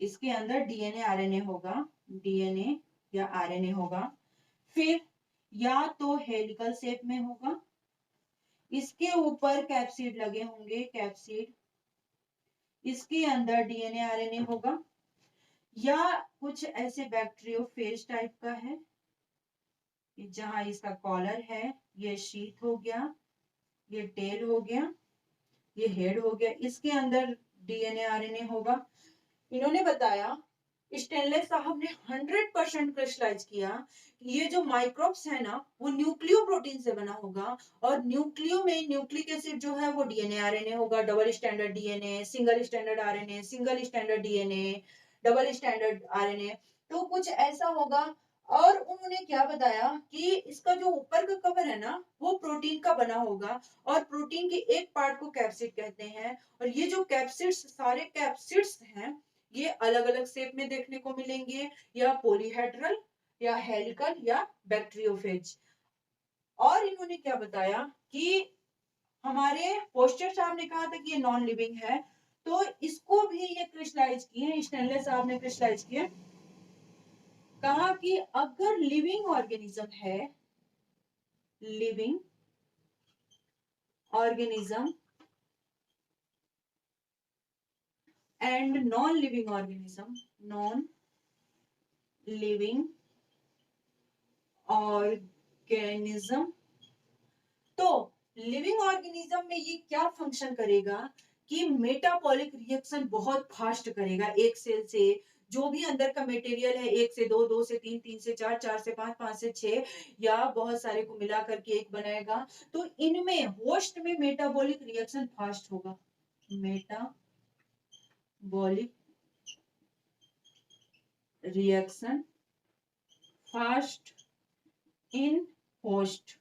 इसके अंदर डीएनए आरएनए होगा, डीएनए या आरएनए होगा। फिर या तो हेलिकल शेप में होगा, इसके ऊपर कैप्सिड लगे होंगे, कैप्सिड, इसके अंदर डीएनए आरएनए होगा, या कुछ ऐसे बैक्टीरियोफेज टाइप का है, जहां इसका कॉलर है, ये शीथ हो गया, ये टेल हो गया, ये हेड हो गया, इसके अंदर डीएनए आरएनए होगा। इन्होंने बताया, स्टेनलेस साहब ने 100% क्रिस्टलाइज किया कि ये जो माइक्रोब्स है ना वो न्यूक्लियो प्रोटीन से बना होगा, और न्यूक्लियो में न्यूक्लिक एसिड जो है वो डीएनए आरएनए होगा, double standard DNA, single standard RNA, single standard DNA, double standard RNA. तो कुछ ऐसा होगा, और उन्होंने क्या बताया कि इसका जो ऊपर का कवर है ना वो प्रोटीन का बना होगा और प्रोटीन के एक पार्ट को कैप्सिड कहते हैं और ये जो कैप्सिड्स सारे कैप्सिड्स हैं ये अलग अलग शेप में देखने को मिलेंगे या पॉलीहेड्रल या हेलिकल या बैक्टीरियोफेज। और इन्होंने क्या बताया कि हमारे पोस्टर साहब ने कहा था कि ये नॉन लिविंग है तो इसको भी ये क्रिस्टलाइज किए, स्टेनलेस साहब ने क्रिस्टलाइज किए। कहा कि अगर लिविंग ऑर्गेनिज्म है, living organism and non living organism, non living organism, तो लिविंग ऑर्गेनिज्म में ये क्या फंक्शन करेगा कि मेटाबॉलिक रिएक्शन बहुत फास्ट करेगा। एक सेल से जो भी अंदर का मटेरियल है, एक से दो, दो से तीन, तीन से चार, चार से पांच, पांच से छह या बहुत सारे को मिला करके एक बनाएगा। तो इनमें होस्ट में मेटाबॉलिक रिएक्शन फास्ट होगा, metabolic reaction fast in host.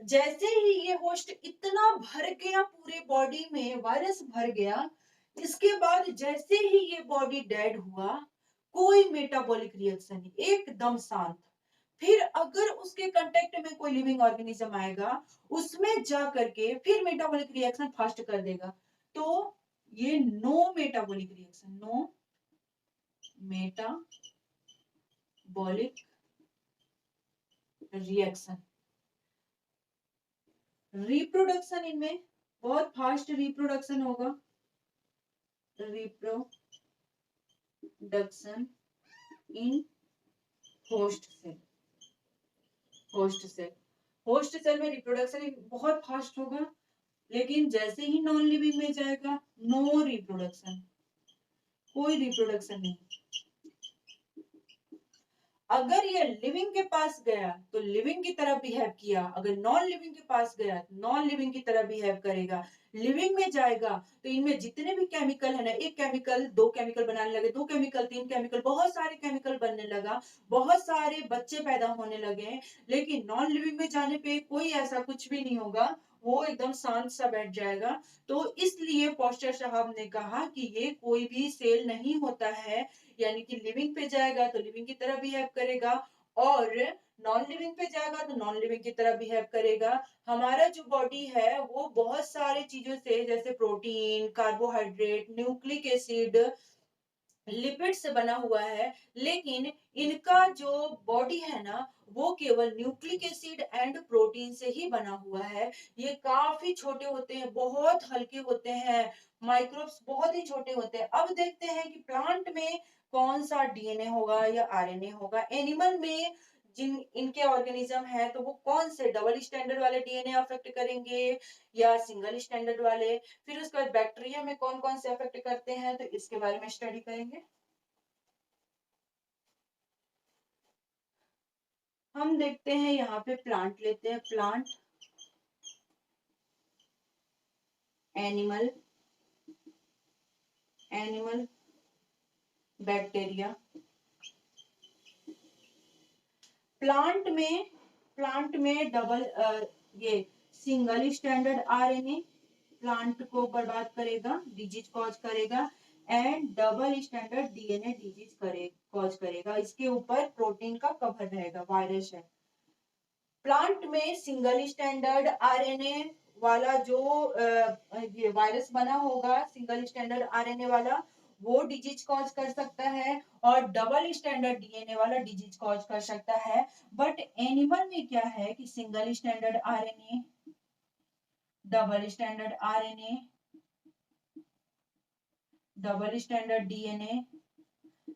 जैसे ही ये होस्ट इतना भर गया, पूरे बॉडी में वायरस भर गया, इसके बाद जैसे ही ये बॉडी डेड हुआ, कोई मेटाबॉलिक रिएक्शन नहीं, एकदम शांत। फिर अगर उसके कांटेक्ट में कोई लिविंग ऑर्गेनिज्म आएगा, उसमें जा करके फिर मेटाबॉलिक रिएक्शन फास्ट कर देगा। तो ये no metabolic reaction, no metabolic reaction. Reproduction इनमें बहुत फास्ट रिप्रोडक्शन होगा, reproduction in host cell, host cell, host cell में रिप्रोडक्शन बहुत फास्ट होगा। लेकिन जैसे ही नॉन लिविंग में जाएगा, नो रिप्रोडक्शन, कोई रिप्रोडक्शन नहीं। अगर ये लिविंग के पास गया तो लिविंग की तरह बिहेव किया, अगर नॉन लिविंग के पास गया तो नॉन लिविंग की तरह बिहेव करेगा। लिविंग में जाएगा तो इनमें जितने भी केमिकल है ना, एक केमिकल दो केमिकल बनाने लगे, दो केमिकल तीन केमिकल, बहुत सारे केमिकल बनने लगा, बहुत सारे बच्चे पैदा होने लगे। लेकिन नॉन लिविंग में जाने पे कोई ऐसा कुछ भी नहीं होगा, वो एकदम शांत सा बैठ जाएगा। तो इसलिए पोस्टर साहब ने कहा कि ये कोई भी सेल नहीं होता है, यानी कि लिविंग पे जाएगा तो लिविंग की तरह बिहेव करेगा और नॉन लिविंग पे जाएगा तो नॉन लिविंग की तरह बिहेव करेगा। हमारा जो बॉडी है वो बहुत सारे चीजों से, जैसे protein, carbohydrate, nucleic acid, lipid से बना हुआ है। लेकिन इनका जो बॉडी है ना वो केवल न्यूक्लिक एसिड एंड प्रोटीन से ही बना हुआ है। ये काफी छोटे होते हैं, बहुत हल्के होते हैं, माइक्रोब्स बहुत ही छोटे होते हैं। अब देखते हैं कि प्लांट में कौन सा डीएनए होगा या आरएनए होगा। एनिमल में जिन इनके ऑर्गेनिज्म है तो वो कौन से डबल स्टैंडर्ड वाले डीएनए अफेक्ट करेंगे या सिंगल स्टैंडर्ड वाले। फिर उसके बाद बैक्टीरिया में कौन कौन से अफेक्ट करते हैं तो इसके बारे में स्टडी करेंगे। हम देखते हैं यहाँ पे प्लांट लेते हैं, plant, animal, animal, bacteria. Plant में डबल ये सिंगल स्टैंडर्ड आरएनए प्लांट को बर्बाद करेगा, डिजीज कॉज करेगा, and double standard DNA disease cause करेगा। इसके ऊपर प्रोटीन का कवर रहेगा, वायरस है। प्लांट में सिंगल स्टैंडर्ड आरएनए वाला जो ये वायरस बना होगा, सिंगल स्टैंडर्ड आरएनए वाला, वो डिजीज कॉज कर सकता है और डबल स्टैंडर्ड डीएनए वाला डिजीज कॉज कर सकता है। बट एनिमल में क्या है कि single standard RNA, double standard RNA, double standard DNA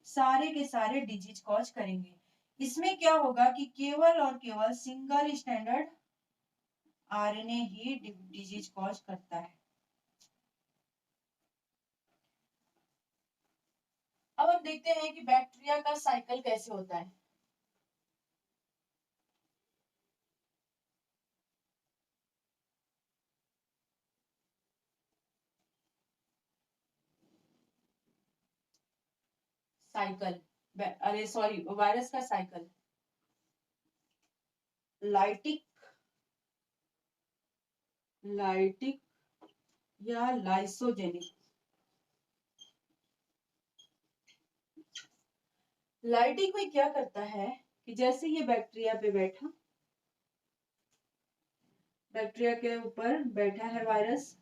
सारे के सारे डिजीज कॉज करेंगे। इसमें क्या होगा कि केवल और केवल सिंगल स्टैंडर्ड आरएनए ही डिजीज कॉज करता है। अब हम देखते हैं कि बैक्टीरिया का साइकिल कैसे होता है। साइकिल अरे सॉरी, वायरस का साइकिल, लाइटिक, लाइटिक या लाइसोजेनिक। लाइटिक में क्या करता है कि जैसे ये बैक्टीरिया पे बैठा, बैक्टीरिया के ऊपर बैठा है वायरस,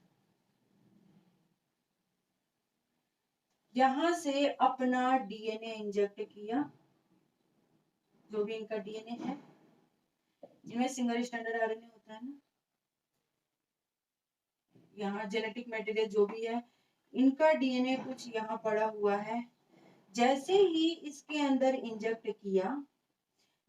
यहां से अपना डीएनए इंजेक्ट किया, जो भी इनका डीएनए है, इनमें सिंगल स्टैंडर्ड आरएनए होता है ना, यहाँ जेनेटिक मटेरियल जो भी है, इनका डीएनए कुछ यहाँ पड़ा हुआ है। जैसे ही इसके अंदर इंजेक्ट किया,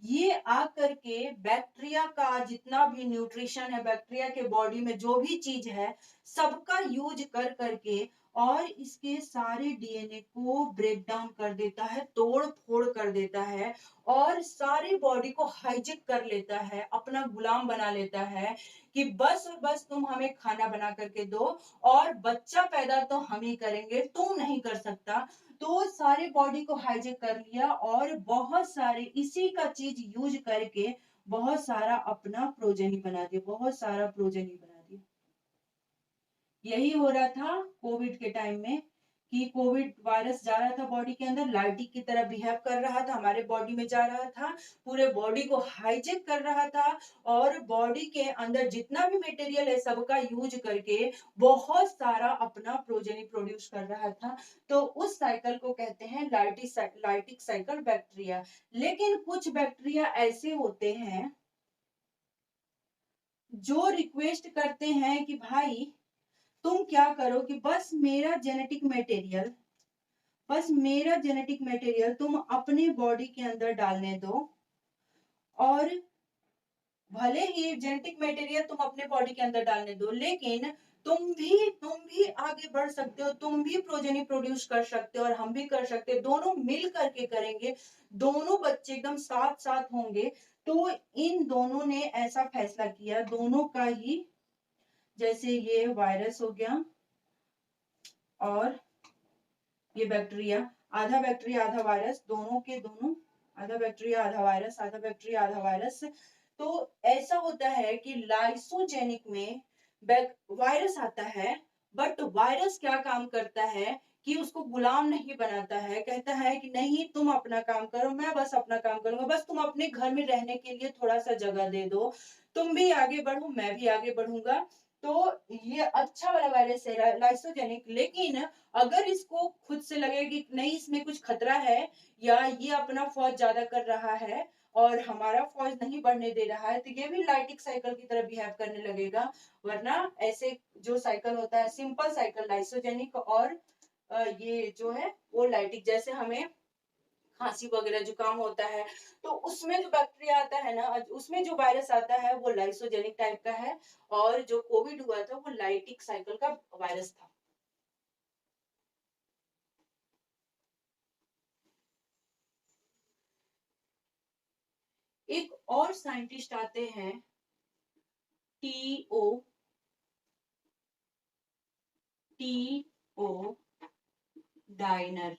ये आकर के बैक्टीरिया का जितना भी न्यूट्रिशन है, बैक्टीरिया के बॉडी में जो भी चीज है, सबका यूज कर करके और इसके सारे डीएनए को ब्रेक डाउन कर देता है, तोड़ फोड़ कर देता है, और सारी बॉडी को हाईजेक कर लेता है, अपना गुलाम बना लेता है कि बस और बस तुम हमें खाना बना करके दो और बच्चा पैदा तो हम ही करेंगे, तुम नहीं कर सकता। तो सारे बॉडी को हाईजेक कर लिया और बहुत सारे इसी का चीज यूज करके बहुत सारा अपना प्रोजेनी बना दिया, बहुत सारा प्रोजेनी बना दिया। यही हो रहा था कोविड के टाइम में कि कोविड वायरस जा रहा था बॉडी के अंदर, लाइटिक की तरह बिहेव कर रहा था, हमारे बॉडी में जा रहा था, पूरे बॉडी को हाईजेक कर रहा था और बॉडी के अंदर जितना भी मटेरियल है सबका यूज करके बहुत सारा अपना प्रोजेनी प्रोड्यूस कर रहा था। तो उस साइकिल को कहते हैं लाइटिक साइकिल बैक्टीरिया। लेकिन कुछ बैक्टीरिया ऐसे होते हैं जो रिक्वेस्ट करते हैं कि भाई तुम क्या करो कि बस मेरा जेनेटिक मटेरियल तुम अपने बॉडी के अंदर डालने दो, और भले ही जेनेटिक मटेरियल तुम अपने बॉडी के अंदर डालने दो, लेकिन तुम भी आगे बढ़ सकते हो, तुम भी प्रोजेनी प्रोड्यूस कर सकते हो और हम भी कर सकते हैं, दोनों मिल करके करेंगे, दोनों बच्चे एकदम साथ साथ होंगे। तो इन दोनों ने ऐसा फैसला किया, दोनों का ही, जैसे ये वायरस हो गया और ये बैक्टीरिया, आधा बैक्टीरिया आधा वायरस, दोनों के दोनों, आधा बैक्टीरिया आधा वायरस, आधा बैक्टीरिया आधा वायरस। तो ऐसा होता है कि लाइसोजेनिक में वायरस आता है, बट वायरस क्या काम करता है कि उसको गुलाम नहीं बनाता है, कहता है कि नहीं तुम अपना काम करो, मैं बस अपना काम करूंगा, बस तुम अपने घर में रहने के लिए थोड़ा सा जगह दे दो, तुम भी आगे बढ़ो मैं भी आगे बढ़ूंगा। तो ये अच्छा वाला वायरस है लाइसोजेनिक। लेकिन अगर इसको खुद से लगे कि नहीं इसमें कुछ खतरा है या ये अपना फौज ज्यादा कर रहा है और हमारा फौज नहीं बढ़ने दे रहा है, तो ये भी लाइटिक साइकिल की तरह बिहेव करने लगेगा। वरना ऐसे जो साइकिल होता है सिंपल साइकिल लाइसोजेनिक, और ये जो है वो लाइटिक, जैसे हमें खांसी वगैरह जुकाम होता है तो उसमें जो बैक्टीरिया आता है ना, उसमें जो वायरस आता है वो लाइसोजेनिक टाइप का है, और जो कोविड हुआ था वो लाइटिक साइकिल का वायरस था। एक और साइंटिस्ट आते हैं, TO TO Diener.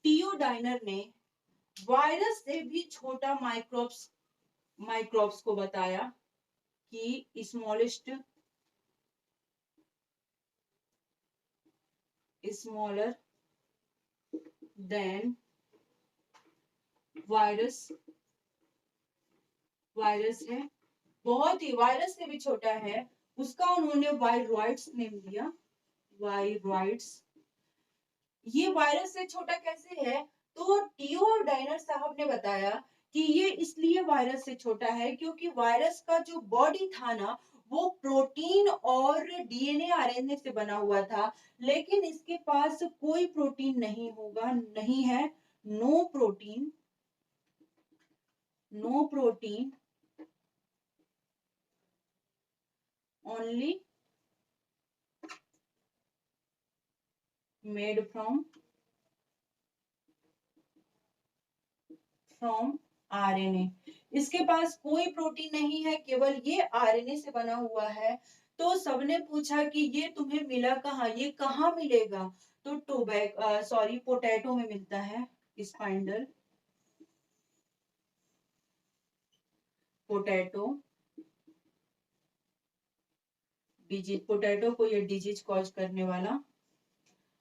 TO Diener ने वायरस से भी छोटा माइक्रोब्स को बताया कि स्मॉलर देन वायरस है, बहुत ही वायरस से भी छोटा है, उसका उन्होंने वायरॉइड्स नेम दिया, वायरॉइड्स। ये वायरस से छोटा कैसे है? तो टीओ डाइनर साहब ने बताया कि ये इसलिए वायरस से छोटा है क्योंकि वायरस का जो बॉडी था ना वो प्रोटीन और डीएनए आरएनए से बना हुआ था, लेकिन इसके पास कोई प्रोटीन नहीं है, no protein, only made from RNA. इसके पास कोई प्रोटीन नहीं है, केवल ये आरएनए से बना हुआ है। तो सबने पूछा कि ये तुम्हें मिला कहाँ, ये कहाँ मिलेगा? तो पोटैटो में मिलता है। स्पाइंडल पोटैटो डिजीज, पोटैटो को ये डिजीज कॉज करने वाला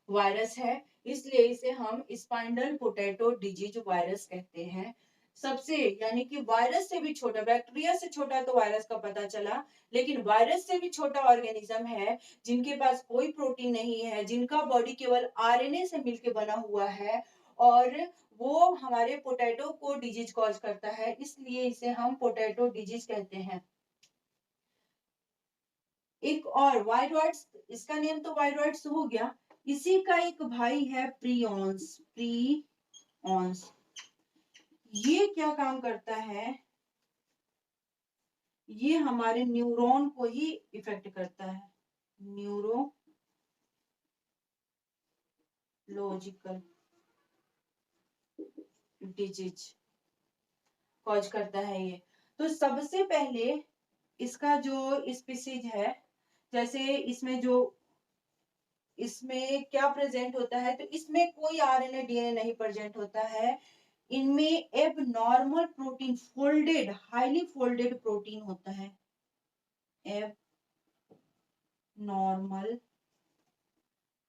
वायरस है, इसलिए इसे हम स्पाइंडल पोटैटो डिजीज वायरस कहते हैं। सबसे यानी कि वायरस से भी छोटा, बैक्टीरिया से छोटा तो वायरस का पता चला, लेकिन वायरस से भी छोटा ऑर्गेनिज्म है जिनके पास कोई प्रोटीन नहीं है, जिनका बॉडी केवल आरएनए से मिलकर बना हुआ है, और वो हमारे पोटैटो को डिजीज कॉज करता है, इसलिए इसे हम पोटैटो डिजीज कहते हैं। एक और वायरॉइड्स, इसका नेम तो वायरॉइड्स हो गया, इसी का एक भाई है प्रियॉन्स। प्रियॉन्स ये क्या काम करता है, ये हमारे न्यूरॉन को ही इफेक्ट करता है, न्यूरोलॉजिकल डिजीज कॉज करता है ये। तो सबसे पहले इसका जो स्पीसीज है, जैसे इसमें क्या प्रेजेंट होता है, तो इसमें कोई आरएनए डीएनए नहीं प्रेजेंट होता है, इनमें एब normal protein, folded, highly folded protein होता है, एब नॉर्मल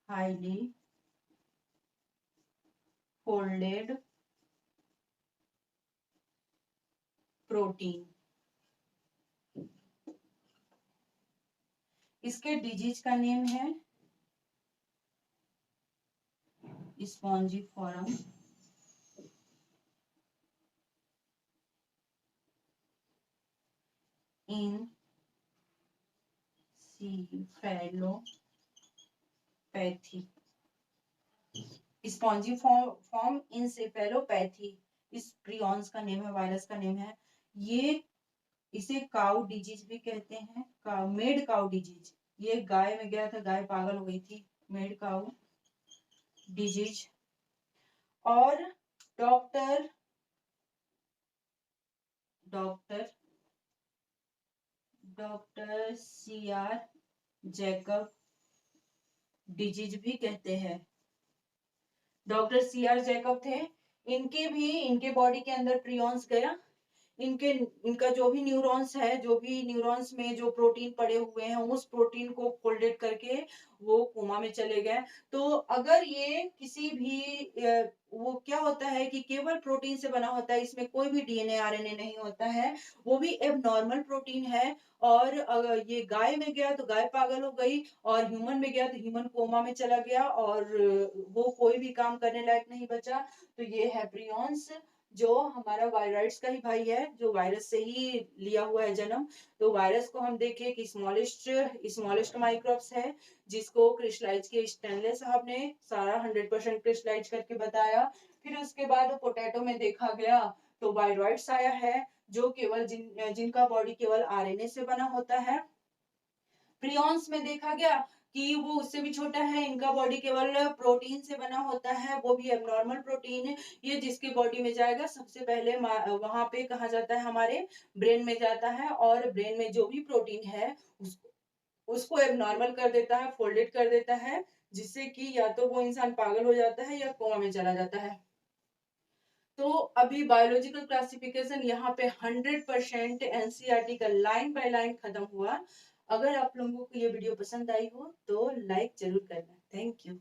हाईली फोल्डेड प्रोटीन। इसके डिजीज का नेम है स्पॉन्जीफॉरम इंसेफेलोपैथी, स्पॉन्जीफॉर्म इंसेफेलोपैथी इस प्रियॉन्स का नेम है, वायरस का नेम है। ये इसे काउ डिजीज भी कहते हैं, मेड काउ डिजीज, ये गाय में गया था, गाय पागल हो गई थी, मेड काउ डिजीज। और डॉक्टर सीआर जैकब डिजीज भी कहते हैं। डॉक्टर सीआर जैकब थे, इनके बॉडी के अंदर प्रियॉन्स गया, इनका जो भी न्यूरॉन्स है, जो भी न्यूरॉन्स में जो प्रोटीन पड़े हुए हैं, उस प्रोटीन को फोल्डेड करके वो कोमा में चले गए। तो अगर ये किसी भी वो क्या होता है कि केवल प्रोटीन से बना होता है, इसमें कोई भी डीएनए आरएनए नहीं होता है, वो भी एबनॉर्मल प्रोटीन है, और अगर ये गाय में गया तो गाय पागल हो गई, और ह्यूमन में गया तो ह्यूमन कोमा में चला गया, और वो कोई भी काम करने लायक नहीं बचा। तो ये है प्रियॉन्स, जो हमारा वायरॉइड्स का ही भाई है, जो वायरस से ही लिया हुआ है जन्म। तो वायरस को हम देखें कि स्मॉलेस्ट माइक्रोब्स है, जिसको क्रिस्टलाइज के स्टैनले साहब ने सारा 100% क्रिस्टलाइज करके बताया। फिर उसके बाद पोटैटो में देखा गया तो वायरॉइड्स आया है, जो केवल जिनका बॉडी केवल आरएनए से बना होता है। प्रियॉन्स में देखा गया कि वो उससे भी छोटा है, इनका बॉडी केवल प्रोटीन से बना होता है, वो भी एबनॉर्मल प्रोटीन है। ये जिसके बॉडी में जाएगा सबसे पहले वहां पे कहा जाता है, हमारे ब्रेन में जाता है, और ब्रेन में जो भी प्रोटीन है उसको एबनॉर्मल कर देता है, फोल्डेड कर देता है, जिससे कि या तो वो इंसान पागल हो जाता है या कोमा में चला जाता है। तो अभी बायोलॉजिकल क्लासिफिकेशन यहाँ पे 100% एनसीईआरटी का लाइन बाय लाइन खत्म हुआ। अगर आप लोगों को ये वीडियो पसंद आई हो तो लाइक जरूर करना। Thank you.